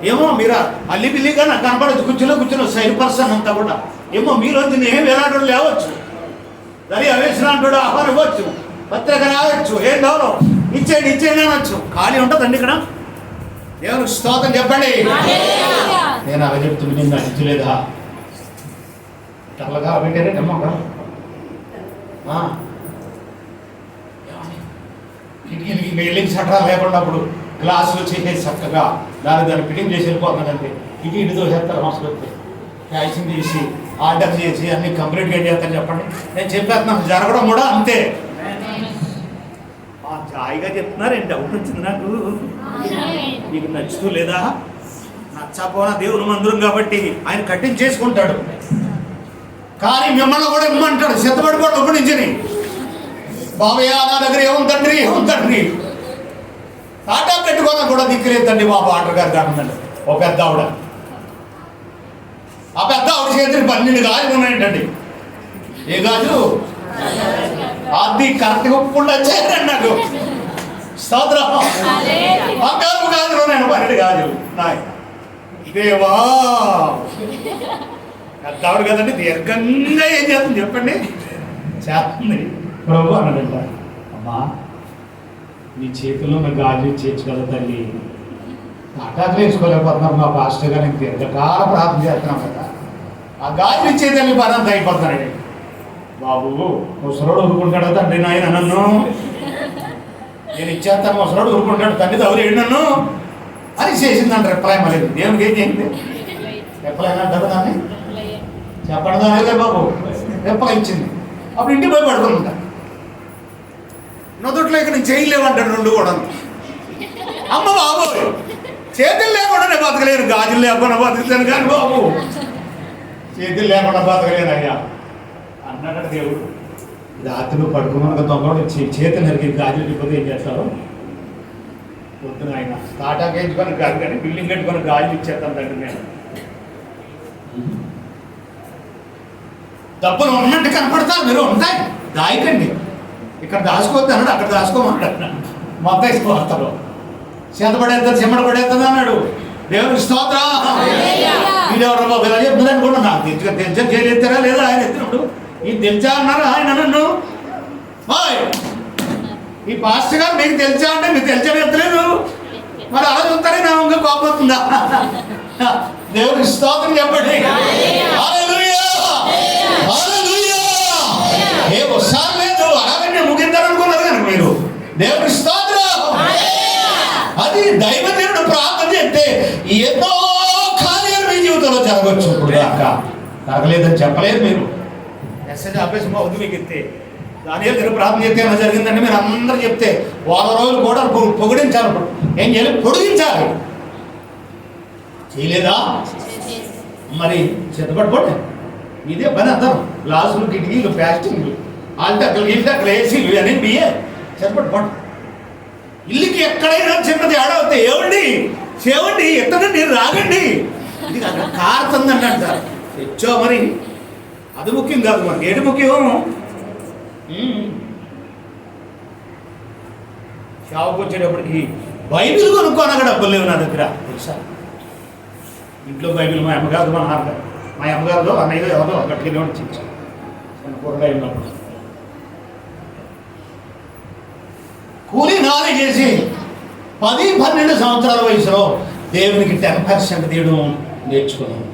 S1: ఏమో. మీరు అల్లి బిల్లిగా నాకు కనపడచ్చు, కూర్చున్న సైడ్ పర్సన్ అంతా కూడా ఏమో. మీరు ఏం వేలాడు లేవచ్చు, దరి అవేసిన అంటాడు ఆహ్వానం ఇవ్వచ్చు, పత్రిక రావచ్చు, ఏం కావాలో ఇచ్చేయండి అనొచ్చు. ఖాళీ ఉంటుందండి ఇక్కడ. దేవునికి స్తోత్రం చెప్పండి. నేను అలా చెప్తుంది నిన్ను నటించలేదా టర్లగా పెట్టారే నమ్మక కిటికీలకి బిల్డింగ్ సటరా లేకుండా అప్పుడు గ్లాసులు చేసేది చక్కగా దాన్ని ఫిట్టింగ్ చేసి వెళ్ళిపోతున్నాడంటే ఇటుతో చేస్తారు. మస్తు వస్తే క్యాషింగ్ చేసి ఆర్డర్ చేసి అన్ని కంప్లీట్గా చేస్తారు. చెప్పండి నేను చెప్పేస్తున్నాను, జరగడం కూడా అంతే. హాయిగా చెప్తున్నారేంటి, డౌట్ వచ్చింది నాకు. మీకు నచ్చుతూ లేదా? నచ్చపోనా దేవుని మందిరం కాబట్టి ఆయన కట్టించేసుకుంటాడు. కానీ మిమ్మల్ని కూడా ఇమ్మంటాడు, సిద్ధపడిపోవడం ఇప్పటి నుంచి. బాబయ్య నా దగ్గర ఏముందండి టాటా పెట్టుకోవడం కూడా దిక్కులేదండి. మా పాటర్ గారు కాదండి ఓ పెద్ద ఆవిడ. ఆ పెద్ద ఆవిడ చేతిని 12 గాజులు ఉన్నాయంటండి. ఏ గాజులు అది కరెక్ట్గా ఇప్పుడు వచ్చాయండి నాకు. స్తోత్రం. బంగారు గాజులు ఉన్నాయండి 12 గాజులు. దేవా పెద్ద ఆవిడ కదండి, దీర్ఘంగా ఏం చేస్తుంది చెప్పండి. చేస్తుంది ప్రభు అన్నాడంట. అమ్మా నీ చేతుల్లో ఉన్న గాజు ఇచ్చేయచ్చు కదా తల్లి. తాటాకులు వేసుకోలేకపోతున్నాం మా పాస్టర్ గారు. ఇంక ఎంతకాల ప్రార్థన చేస్తున్నాం కదా, ఆ గాజు ఇచ్చే తల్లి పదంతా అయిపోతున్నాడు. బాబు ముసలోడు ఊరుకుంటాడు తండ్రి నాయన నన్ను, నేను ఇచ్చేస్తాను ముసలోడు ఊరుకుంటాడు తండ్రి తవలేడు నన్ను అని చేసిందంట. రిప్లై మరి దేవునికి ఏం చేయండి రిప్లై అంటారు దాన్ని చెప్పండి దానిలే బాబు. రిప్లై ఇచ్చింది. అప్పుడు ఇంటికి పోయి పడుకుంటా. నొదట్లో ఇక నేను చేయలేమంటాడు రెండు కూడా. అమ్మ బాబు చేతులు లేకుండా నేను బతకలేను, గాజులు లేకుండా బతుకుతాను కానీ బాబు చేతులు లేకుండా బతకలేను అయ్యా అన్నాడు దేవుడు. రాత్రిలో పడుకున్నాక దొంగడు చేతులు నరికి గాజులు ఇవ్వదు ఏం చేస్తారు వద్దు ఆయన. తాటాకు వేయించుకొని కాదు కానీ బిల్డింగ్ కట్టుకొని గాజులు ఇచ్చేస్తాను తండ్రి నేను. డబ్బులు ఉన్నట్టు కనపడతారు మీరు, ఉంటాయి దాయకండి. ఇక్కడ దాచుకోవద్దు అన్నాడు, అక్కడ దాచుకోమన్నాడు. మొత్తం ఇసుకోవస్తాడు. చేతపడేస్తుంది చెమ్మడ పడేస్తుంది అన్నాడు. దేవుడికి స్తోత్రం. వీడెవరు బాబు ఇలా చెప్తుంది అనుకోండి. నాకు తెలిసా చేయలేస్తారా లేదా ఆయన ఎత్తినప్పుడు ఇది తెలుసా అన్నారు ఆయన నన్ను. ఈ పాస్టర్ గారు మీకు తెలుసా అంటే మీకు తెలిసా ఎత్తలేదు మరి అలా చూస్తారే నా ఇంకా కోపం వస్తుందా? దేవుడికి స్తోత్రం చెప్పండి. ఏ ఒకసారి లేదు అలాగే ముగిద్దారనుకున్నారు కనుక మీరు. దేవుడికి స్తోత్రం. అది దైవజనుడు ప్రార్థన చేస్తే ఎన్నో కార్యాలు మీ జీవితంలో జరగవచ్చు. ఇప్పుడు దాకా జరగలేదని చెప్పలేదు మీరు. మెసేజ్ ఆపేసి వద్దు మీకు ఎత్తే దాని దగ్గర ప్రార్థన చేస్తే ఏమైనా జరిగిందంటే మీరు అందరూ చెప్తే వారం రోజులు కూడా పొగిడించాలి. ఏం చేయాలి? పొడిగించాలి. చేయలేదా మరి చేతపట్టుకోండి. ఇదే పని అందరం గ్లాసులు కిటికీలు ప్లాస్టిక్లు ఆల్టక్కలు ఇల్టక్కలు ఏసీలు ఇవన్నీ బియ్యే చేతపట్టుకోండి. ఇల్లుకి ఎక్కడైనా చిన్నది ఏడా అవుతే ఏవండి చేవండి ఎత్తడం మీరు రాగండి ఇది అక్కడ కారుతుందండి అంటారు. తెచ్చో మరి అది ముఖ్యం కాదు, మనకి ఏది ముఖ్యం? షాపుకి వచ్చేటప్పటికి బైబిల్ కొనుక్కోనగా డబ్బులు లేవు నా దగ్గర తెలుసా. ఇంట్లో బైబిల్ మా అమ్మగారు మా నాన్నగారు మా అమ్మగారిలో అన్నయ్యలో ఎవరో ఒకటిలో ఇచ్చారు కూరగాయ ఉన్నప్పుడు. కూలీ నాలి చేసి 10-12 సంవత్సరాల వయసులో దేవునికి 10% తీయడం నేర్చుకున్నాను.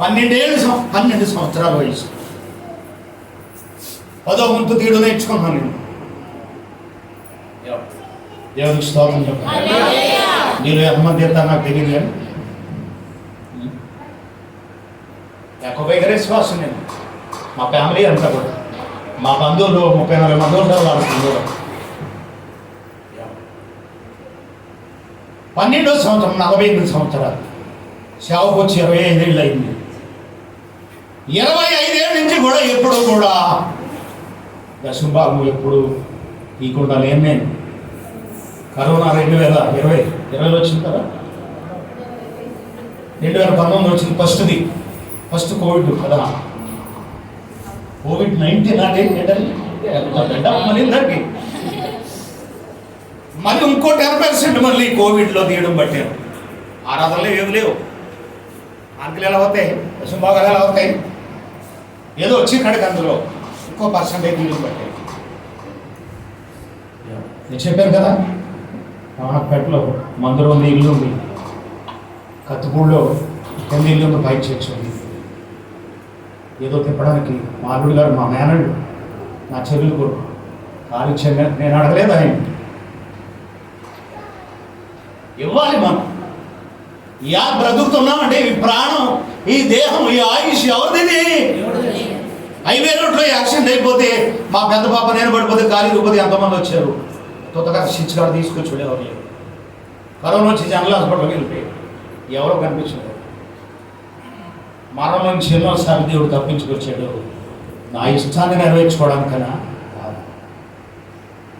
S1: 12 సంవత్సరాల వయసు 10వ వంతు తీయడం నేర్చుకున్నాను నేను. దేవునికి స్తోత్రం చెప్పాలి. నేను ఎంతమంది తీస్తాను నాకు తెలియదు కానీ ఎక్కువ విశ్వాసం నేను. మా ఫ్యామిలీ అంతా కూడా మా బంధువులు 30-40 మంది ఉంటారు. వాళ్ళ బంధువులు 12వ సంవత్సరం 48 సంవత్సరాలు సేవకు వచ్చి 25 ఏళ్ళు అయింది. 25 ఏళ్ళ నుంచి కూడా ఎప్పుడు కూడా దశంభాగం ఎప్పుడు తీయకుండా లేను నేను. కరోనా 2020 వచ్చింది కదా, 2019 వచ్చింది. ఫస్ట్ కోవిడ్ కదా, COVID-19 అంటే మళ్ళీ మళ్ళీ ఇంకో 10% మళ్ళీ కోవిడ్లో తీయడం పట్టారు. ఆరాధనలు ఏమి లేవు, అంకెలు ఎలా అవుతాయి, దశంభాగాలు ఎలా అవుతాయి, ఏదో వచ్చి కడికి అందులో ఇంకో పర్సెంటేజ్ తీయడం పట్టారు. నేను చెప్పాను కదా రావణపేటలో మందులో ఉంది, ఇల్లు ఉంది, కత్తిపూడిలో 10 ఇల్లు ఉంది, బయట చర్చ్ ఉంది. ఏదో తిప్పడానికి మా అల్లుడు గారు మా మేనల్డు నా చెల్లెలు కూడా కాలిచ్చాను. నేను అడగలేదు ఆయన. ఇవ్వాలి మనం. బ్రతుకుతున్నామంటే ఈ ప్రాణం, ఈ దేహం, ఈ ఆయుష్ ఎవరిది? హైవే రోడ్లో యాక్సిడెంట్ అయిపోతే మా పెద్ద పాప నేను పడిపోతే ఖాళీ రూపది ఎంతమంది వచ్చారు. తొత్తగా స్విచ్ గారు తీసుకొచ్చి వెళ్ళేవారు లేదు. కరోనా వచ్చి జనరల్ హాస్పిటల్కి వెళ్ళిపోయి ఎవరో కనిపించలేదు. మరణం నుంచి ఎన్నోసార్లు దేవుడు తప్పించుకొచ్చాడు. నా ఇష్టాన్ని నెరవేర్చుకోవడానికన్నా కాదు,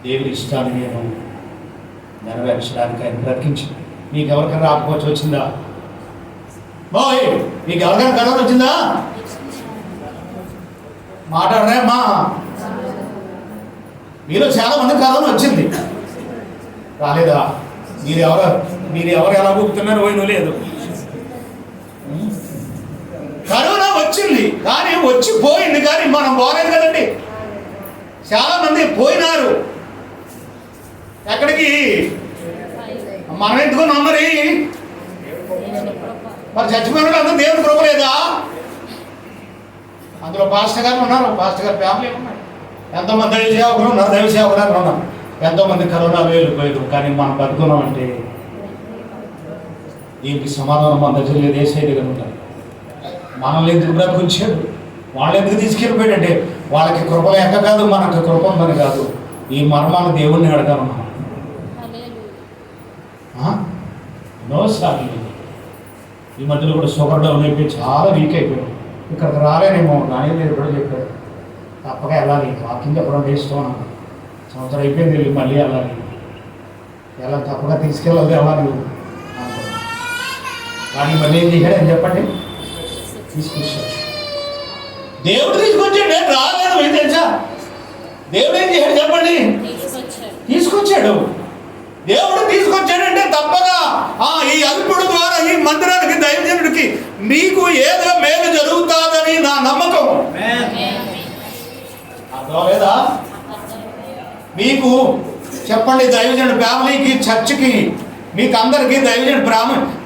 S1: దేవుడి ఇష్టాన్ని నేను నెరవేర్చడానికి ఆయన బ్రతికించి. మీకు ఎవరికైనా రాకపోవచ్చు వచ్చిందా? బాయ్ మీకు ఎవరికైనా కరోనా వచ్చిందా? మాట్లాడరా అమ్మా. మీలో చాలా మంది కరోనా వచ్చింది, రాలేదా? మీరు ఎవరు ఎలా ఊపుతున్నారు పోయిన లేదు. కరోనా వచ్చింది కానీ వచ్చిపోయింది, కానీ మనం పోలేదు కదండి. చాలా మంది పోయినారు. ఎక్కడికి? మనం ఎందుకున్నాం మరి చచ్చిపోయినాడు అందరూ దేవుని కృప లేదా? అందులో పాస్టర్ గారు ఉన్నారు, పాస్టర్ గారు ఫ్యామిలీ ఉన్నారు, ఎంతోమంది దైవ సేవకులు ఉన్నారు, దైవ సేవకులు ఉన్నారు, ఎంతోమంది కరోనాలో వెళ్ళిపోయారు. కానీ మనం బతుకున్నాం అంటే దీనికి సమాధానం మన దగ్గర లేదు. ఏ సైడ్ దగ్గర ఉంటారు. మనల్ని ఎందుకు బ్రతికించాడు, వాళ్ళు ఎందుకు తీసుకెళ్ళిపోయాడంటే వాళ్ళకి కృప లేక కాదు, మనకు కృప ఉందని కాదు. ఈ మర్మాన్ని దేవుణ్ణి అడగాలి మనం. ఎన్నోసార్లు ఈ మధ్యలో కూడా షుగర్ డౌన్ అయిపోయి చాలా వీక్ అయిపోయాడు. ఇక్కడికి రాలేనేమో నాయన లేదు కూడా చెప్పాడు. తప్పక వెళ్ళాలి, వాకింగ్ ఎప్పుడు వేస్తాం. సంవత్సరం అయిపోయింది, వెళ్ళి మళ్ళీ వెళ్ళాలి. ఎలా తప్పగా తీసుకెళ్ళాలి వెళ్ళాలి. కానీ మళ్ళీ ఏం చేశాడు అని చెప్పండి, తీసుకొచ్చాడు. దేవుడు తీసుకొచ్చాడు, నేను రాలేదు. ఏం తెలుసా దేవుడు ఏం చేశాడు చెప్పండి? తీసుకొచ్చాడు. దేవుడు తీసుకొచ్చాడంటే తప్పగా ఈ అల్పుడు ద్వారా ఈ మందిరానికి దైవజనుడికి మీకు ఏదో మేలు జరుగుతుందని నా నమ్మకం. అర్థమలేదా మీకు? చెప్పండి, దైవజనుడి ఫ్యామిలీకి చర్చికి మీకు అందరికీ దైవజనుడి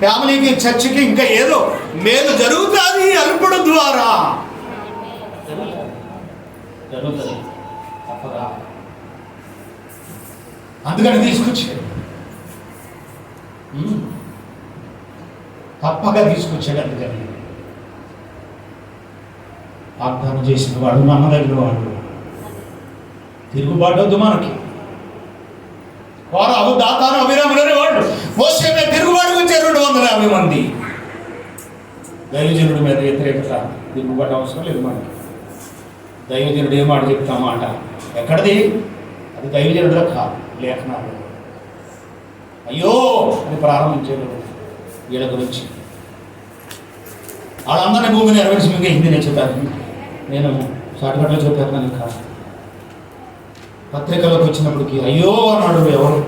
S1: ఫ్యామిలీకి చర్చికి ఇంకా ఏదో మేలు జరుగుతుంది ఈ అల్పుడు ద్వారా. జరుగుతుంది తప్పగా. అందుకని తీసుకొచ్చాడు, తప్పగా తీసుకొచ్చాడు. అందుకని వాగ్దానం చేసిన వాడు, నమ్మదగిన వాడు. తిరుగుబాటు వద్దు మనకి. వారు దాతాను అభిరాములనే వాడు. మోసే మీద తిరుగుబాటు వచ్చారు 250 మంది. దైవజనుడి మీద వ్యతిరేకత, తిరుగుబాటు అవసరం లేదు మనకి. దైవజనుడు ఏ మాట చెప్తా మాట ఎక్కడిది? అది దైవజనుడిలో కాదు, లేఖనాలు. అయ్యో అని ప్రారంభించాడు వీళ్ళ గురించి. వాళ్ళందరినీ భూమిని నెరవేర్చి మీకు హిందీ చెప్పాను, నేను షార్ట్కట్లో చెప్పాను. కనుక పత్రికలోకి వచ్చినప్పటికీ అయ్యో అన్నాడు. ఎవరు?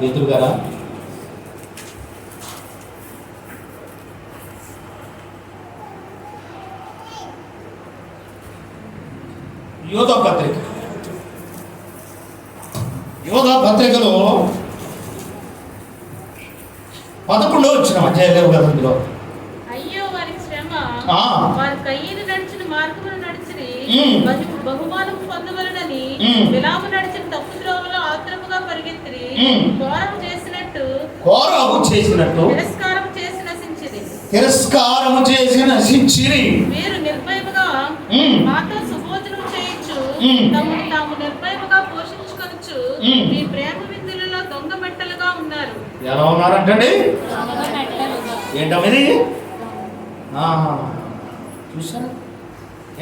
S1: ఎదురు కదా. యోధా పత్రికలో 11వ వచ్చిన అధ్యాయం కదా. అందులో
S3: అయ్యో వారికి శ్రమ, వారి కయ్యను నడిచిన మార్గమును నడిచిరి, బహుమానం పొందవలనని విలాము నడిచిన తప్పు త్రోవలో ఆత్రముగా పరిగెత్తిరి, కోరము చేసినట్టు తిరస్కారము చేసి నశించిరి. వీరు నిర్భయముగా మాతో సుభోజనం చేయొచ్చు, తమను తాము నిర్భయముగా పోషించుకొనొచ్చు, మీ ప్రేమ విందులలో దొంగ మెట్టలుగా ఉన్నారు.
S1: ఎలా ఉన్నారంటండి? ఏంటది? చూసారా?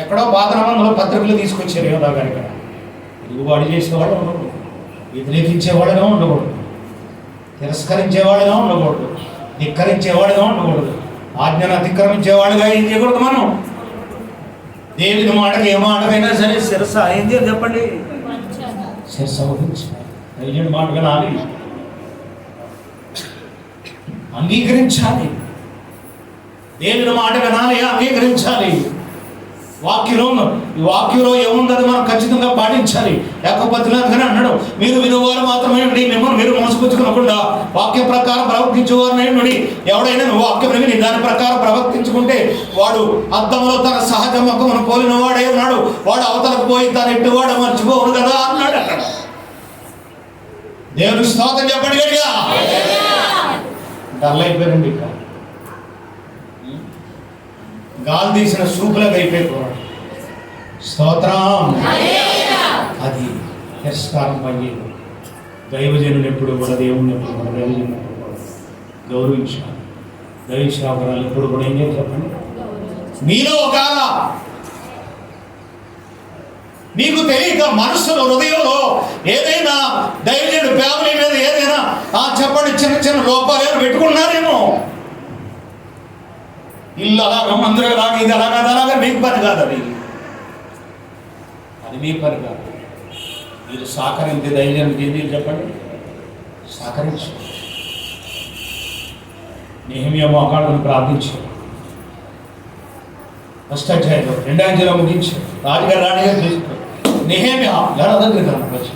S1: ఎక్కడో పాతనామంలో పత్రికలు తీసుకొచ్చారు యోధా గారి. ఇక్కడ తిరుగుబాటు చేసేవాడు ఉండకూడదు, వ్యతిరేకించేవాడుగా ఉండకూడదు, తిరస్కరించేవాడుగా ఉండకూడదు, ధిక్కరించేవాడుగా ఉండకూడదు, ఆజ్ఞను అతిక్రమించేవాడుగా ఏం చేయకూడదు. మనం దేవుని మాటకి ఏ మాటకైనా సరే శిరస అయింది అని చెప్పండి, శిరస వహించాలి. దేవుని మాట వినాలి, అంగీకరించాలి. దేవుని మాట వినాలి, అంగీకరించాలి. వాక్యంలో ఏముందని మనం ఖచ్చితంగా పాటించాలి. లేకపోతే అన్నాడు, మీరు వినువారు మాత్రమే మిమ్మల్ని మీరు మోసపుచ్చుకోకుండా వాక్య ప్రకారం ప్రవర్తించేవారు. ఎవడైనా వాక్యం విని దాని ప్రకారం ప్రవర్తించుకుంటే వాడు అద్దంలో తన సహజ ముఖమును పోలిన వాడే ఉన్నాడు, వాడు అవతలకు పోయి తన ఎట్టువాడు మర్చిపోవుడు కదా అన్నాడు. అక్కడ దేవుని స్తోత్రం చెప్పండి గట్టిగా. డల్ అయిపోయారండి, ఇక్కడ గాలి తీసిన సూపులకు అయిపోయిపోయాడు. స్తోత్రం. అది తిరస్కారం పనిచేయదు. దైవజనుడు ఎప్పుడు కూడా దేవుని ఎప్పుడు కూడా దైవజనుడు గౌరవించాలి. దైవ శాపరాలు ఎప్పుడు కూడా ఏం చేయాలి చెప్పండి? మీలో ఒక మీకు తెలియక మనస్సులో హృదయంలో ఏదైనా దైవజనుడు ఫ్యామిలీ మీద ఏదైనా చెప్పండి చిన్న చిన్న లోపాలు ఏమైనా పెట్టుకున్నారేమో. ఇల్లు అలాగా, మందిరం అలాగా, ఇది అలాగా, అది అలాగా మీకు పని కాదు. అది మీ పని కాదు. మీరు సహకరించే దైవజనుడికి ఏంటి చెప్పండి? సహకరించు. నెహెమ్యా మోకాళ్ళను ప్రార్థించారు. 1వ అధ్యాయంలో 2వ అధ్యాయంలో ముగించారు. రాజుగారు తీసుకున్నారు. నెహెమ్యా ఎలా దగ్గరికి అనవచ్చు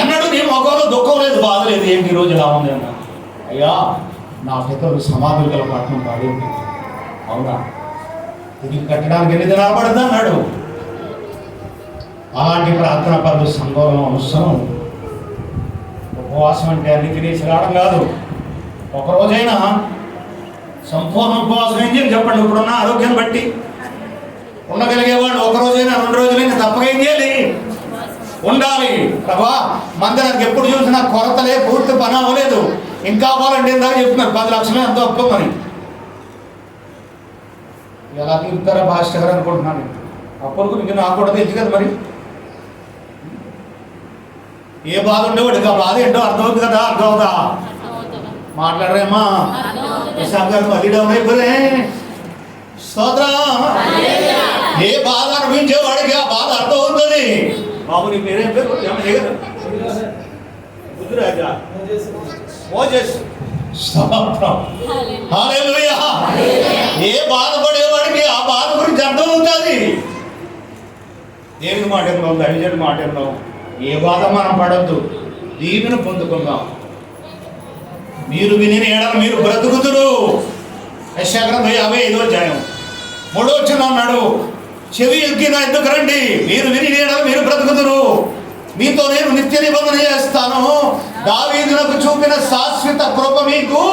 S1: ఎన్నడూ నీ మొగలో దుఃఖం లేదు, బాధ లేదు, ఏంటి ఈ రోజు ఎలా ఉంది అన్నా. అయ్యా నా పితరులు సమాధులు గల పట్టణం పాడి ఉంటుంది. అవునా, తిరిగి కట్టడానికి ఎన్ని దినాలు పడుతుంది అన్నాడు. అలాంటి ప్రార్థన పనులు సంఘంలో అవసరం. ఉపవాసం అంటే అన్ని తినేసి రావడం కాదు. ఒకరోజైనా సంపూర్ణ ఉపవాసం ఏం చేయాలి చెప్పండి. ఇప్పుడున్న ఆరోగ్యాన్ని బట్టి ఉండగలిగేవాళ్ళు ఒకరోజైనా 2 రోజులైనా తప్పక ఏం చేయాలి, ఉండాలి. ప్రభా మందిరానికి ఎప్పుడు చూసినా కొరతలే, పూర్తి పని అవ్వలేదు, ఇంకా అవ్వాలంటే ఇందాక చెప్తున్నారు 10 లక్షలు ఎంతో ఒప్పుకోమని. ఎలా తీరుతారా భాస్కర్ గారు అనుకుంటున్నాను. అప్పుడు నీకు నాకు కూడా తెలుసు కదా మరి. ఏ బాధ ఉండేవాడు, ఆ బాధ ఏంటో అర్థమవుతుంది కదా. అర్థం అవుతా మాట్లాడరేమా గారు మళ్ళీ డౌన్ అయిపోలే. స్తోత్రం. ఏ బాధ అనిపించేవాడికి ఆ బాధ అర్థం అవుతుంది. బాబు నీ పేరేం పేరు? బుద్ధురాజా మోజెస్. స్తోత్రం. హల్లెలూయా. ఏ బాధపడేవాడికి ఆ బాధ గురించి అర్థం అవుతుంది. దేవుని మాట విందాం, దైవజనుడి మాట విందాం. ఏ బాధ మనం పడద్దు, దీవెన పొందుకుందాం. మీరు విని ఎడల మీరు బ్రతుకుతురు. యెషయా గ్రంథం 55వ అధ్యాయం 3వ వచనం అన్నాడు, చెవి ఎక్కిన ఎందుకు రండి, మీరు విని ఎడల మీరు బ్రతుకుతురు, మీతో నేను నిత్య నిబంధన చేస్తాను, దావీదునకు చూపిన శాశ్వత కృప మీకు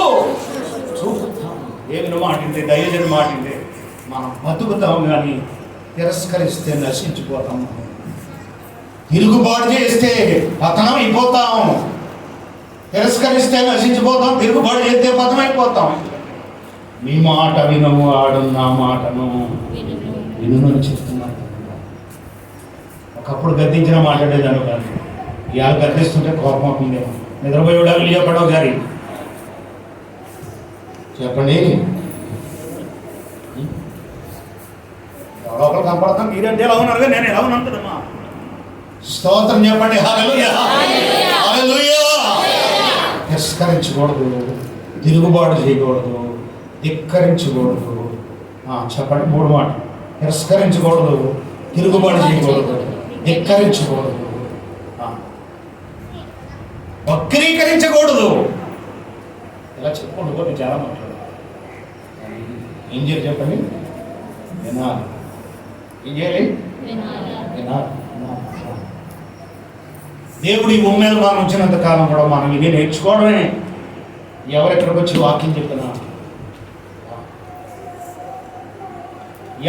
S1: చూపుతాను. దేవుని మాటిందే, దైవజనుడి మాటిందే మనం బతుకుతాం. కానీ తిరస్కరిస్తే నశించిపోతాం. తిరుగుబాటు చేస్తే పతనం అయిపోతాం. తిరస్కరిస్తే నశించిపోతాం, తిరుగుబాటు చేస్తే పతనం అయిపోతాం. నీ మాట వినము, ఆడు నా మాటను వినుమని చెప్తున్నాను. ఒకప్పుడు గద్దించిన మాట్లాడేదాను కానీ ఇవాళ గద్దిస్తుంటే కోపం అవుతుందేమో. నిద్రపోయేవాళ్ళు చెప్పండి ఒకసారి చెప్పండి. ఎవరో ఒకరు కనపడతాం, మీరంటే ఎలా ఉన్నారుగా, నేను ఎలా ఉన్నాను కదమ్మా. స్తోత్రం చెప్పండి. హల్లెలూయా, హల్లెలూయా. తిరస్కరించకూడదు, తిరుగుబాటు చేయకూడదు, ధిక్కరించకూడదు. చెప్పండి 3 మాటలు. తిరస్కరించకూడదు, తిరుగుబాటు చేయకూడదు, ధిక్కరించకూడదు, వక్రీకరించకూడదు. ఇలా చెప్పుకుంటూ పోతే చాలా మాట్లాడు. ఏం చేయాలి చెప్పండి? వినాలి. ఏం చేయాలి? వినాలి. దేవుడి ఉమ్మేలు మనం వచ్చినంత కాలం కూడా మనం ఇది నేర్చుకోవడమే. ఎవరెక్కడికి వచ్చి వాక్యం చెప్పినా,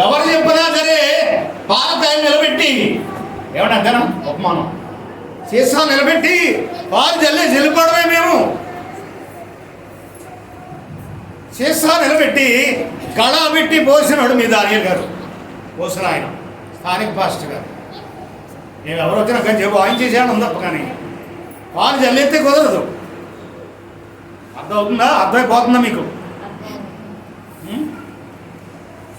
S1: ఎవరు చెప్పినా సరే పాలకాయ నిలబెట్టి ఏమన్నా అంతేనా ఉపమానం సీసా నిలబెట్టి పాలు జల్లేసి వెళ్ళిపోవడమే. మేము సీసా నిలబెట్టి గళ పెట్టి పోసినాడు మీ దానియల్ గారు, పోసిన ఆయన స్థానిక పాస్టర్ గారు. నేను ఎవరు వచ్చినా కానీ చెప్పు ఆయన చేసేయాలి తప్ప, కానీ పాలు జల్లెత్తే కుదరదు. అర్థమవుతుందా? అర్థమైపోతుందా మీకు?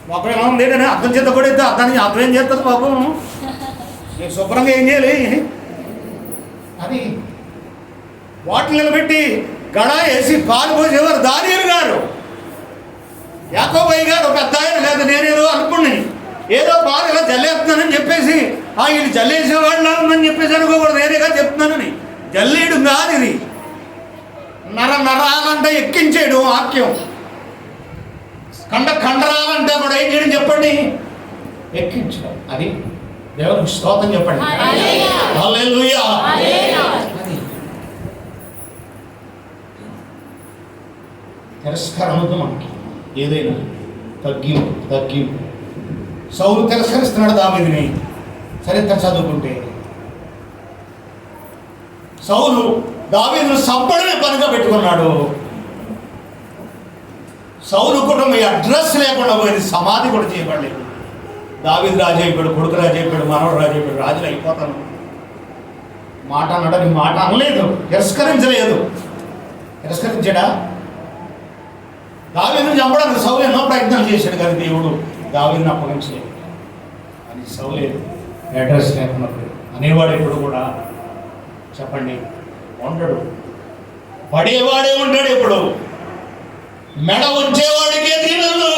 S1: మొక్క ఎలా ఉంది నేను అర్థం చేత కూడా అయితే అర్థానికి అర్థం ఏం చేస్తుంది పాపం. నేను శుభ్రంగా ఏం చేయాలి అది వాటిని నిలబెట్టి గడ వేసి పాలు పోసేవారు దానియల్ గారు. యాకోబయ్య గారు పెద్ద ఆయన, లేదా నేనేదో అనుకున్నాను, ఏదో పాలు ఇలా జల్లేస్తున్నానని చెప్పేసి వీళ్ళు జల్లేసేవాళ్ళు ఉందని చెప్పేసి అనుకోకూడదు. నేనేగా చెప్తున్నానని. జల్లేడు కాదు ఇది, నరాలంటే ఎక్కించేయడం వాక్యం. కండరాలంటే కూడా ఏం చేయడం చెప్పండి? ఎక్కించడం. అది దేవునికి స్తోత్రం చెప్పండి. హల్లెలూయా. తిరస్కారముతో మనకి ఏదైనా తగ్గింపు. సౌలు తిరస్కరిస్తున్నాడు దావీదుని. చరిత్ర చదువుకుంటే సౌలు దావీదును చంపడమే పనిగా పెట్టుకున్నాడు. సౌలు కుటుంబం అడ్రస్ లేకుండా పోయింది, సమాధి కూడా చేయబడలేదు. దావీదు రాజు అయిపోయాడు, కొడుకు రాజు అయిపోయాడు, మనవడు రాజు అయిపోయాడు. రాజులు అయిపోతాను మాట అన్నాడని మాట అనలేదు, తిరస్కరించలేదు. తిరస్కరించాడా? దావీదుని చంపడానికి సౌలు ఎన్నో ప్రయత్నాలు చేశాడు, కానీ దేవుడు దావీదుని అప్పగించలేదు. అని సౌలే అడ్రస్ లేకున్నప్పుడు అనేవాడు ఎప్పుడు కూడా చెప్పండి ఉండడు. పడేవాడే ఉంటాడు ఎప్పుడు. మెడ ఉంచేవాడికే దీవెనలు,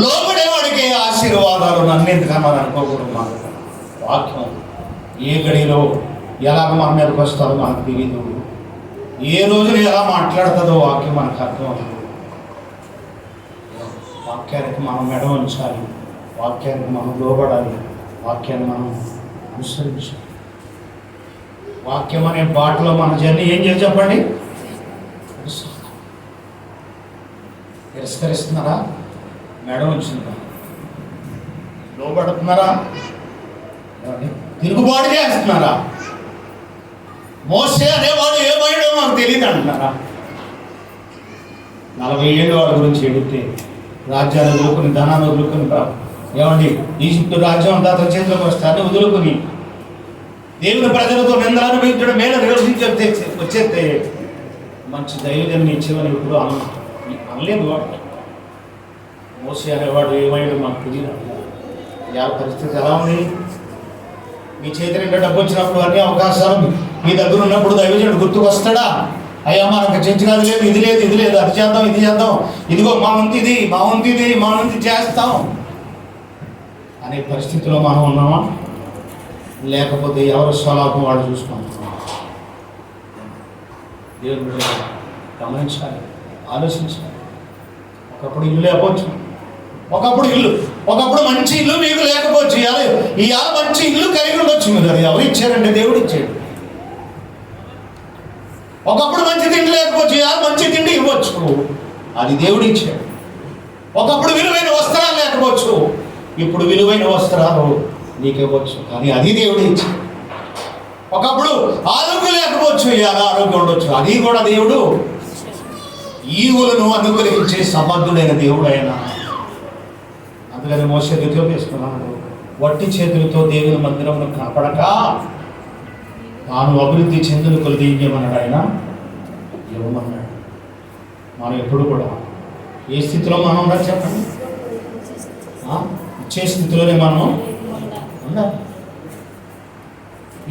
S1: లోపడేవాడికే ఆశీర్వాదాలు. నన్ను ఎందుకన్నా అనుకోకూడదు. వాక్యం ఏ గడిలో ఎలాగ మన మీదకి వస్తుందో మనకు తెలియదు. ఏ రోజున ఎలా మాట్లాడుతుందో వాక్యం మనకు అర్థం అవుతుంది. వాక్యానికి మనం మెడ ఉంచాలి, వాక్యానికి మనం లోబడాలి, వాక్యాన్ని మనం అనుసరించాలి. వాక్యం అనే బాటలో మన జర్నీ ఏం చేసి చెప్పండి? తిరస్కరిస్తున్నారా? మెడ ఉంచుతున్నారా? లోబడుతున్నారా? తిరుగుబాటు చేస్తున్నారా? మోసే అనేవాడు ఏమైనా మాకు తెలియదు అంటున్నారా? 40 ఏళ్ళు వాడి గురించి ఎడితే రాజ్యాన్ని వదులుకొని, ధనాన్ని వదులుకొని, ఏమండి ఈజిప్టు రాజ్యం అంతా అతని చేతిలోకి వస్తారని వదులుకొని దేవుని ప్రజలతో నిందలు అనుభవించడం మేలు నిర్వహించి వచ్చేస్తే మంచి దైవజన్ని ఇచ్చేవని ఇప్పుడు అనలేదు. వాడు మోసే అనేవాడు ఏమైనా మాకు తెలియదు. ఇలా పరిస్థితి ఎలా ఉంది? మీ చేతి నిండా డబ్బు వచ్చినప్పుడు అన్ని అవకాశాలు మీ దగ్గర ఉన్నప్పుడు దైవజనుడు గుర్తుకు వస్తాడా? అయ్యా మనకు చర్చ కాదు, లేదు ఇది లేదు ఇది లేదు, అది చేద్దాం ఇది చేద్దాం, ఇదిగో మా వంతు ఇది మా వంతు ఇది మా వంతు చేస్తాం అనే పరిస్థితిలో మనం ఉన్నామా? లేకపోతే ఎవరు స్వలాభం వాళ్ళు చూసుకుంటున్నాం? దేవుడు గమనించాలి, ఆలోచించాలి. ఒకప్పుడు ఇల్లు లేకపోవచ్చు, ఒకప్పుడు మంచి ఇల్లు మీకు లేకపోవచ్చు. ఇవాళ మంచి ఇల్లు కలిగి ఉండొచ్చు. మీరు అది ఎవరు ఇచ్చారంటే దేవుడు ఇచ్చాడు. ఒకప్పుడు మంచి తిండి లేకపోవచ్చు, ఇవాళ మంచి తిండి ఇవ్వచ్చు, అది దేవుడు ఇచ్చాడు. ఒకప్పుడు విలువైన వస్త్రాలు లేకపోవచ్చు, ఇప్పుడు విలువైన వస్త్రాలు నీకు ఇవ్వచ్చు, కానీ అది దేవుడు ఇచ్చాడు. ఒకప్పుడు ఆరోగ్యం లేకపోవచ్చు, ఇవాళ ఆరోగ్యం ఉండొచ్చు, అది కూడా దేవుడు. ఈవులను అనుగ్రహించే సమర్థుడైన దేవుడు ఆయన. అందుకని మోసే తీసుకున్నాడు, వట్టి చేతులతో దేవుని మందిరమును కనపడక తాను అభివృద్ధి చెందును కొలిది ఏం చేయమన్నాడు? ఆయన ఇవ్వమన్నాడు. మనం ఎప్పుడు కూడా ఏ స్థితిలో మనం ఉండాలి చెప్పండి? ఇచ్చే స్థితిలోనే మనం ఉండాలి.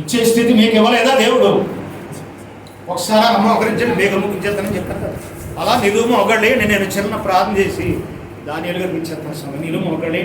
S1: ఇచ్చే స్థితి మీకు ఇవ్వలేదా దేవుడు? ఒకసారి అమ్మ ఒకరించండి, బేగ ముగించేస్తానని చెప్పాను కదా. అలా నిలువు ఒకళ్ళే నేను చిన్న ప్రార్థన చేసి దాని ఎలుగు ఇచ్చేస్తాను. నిలువు ఒకళ్ళే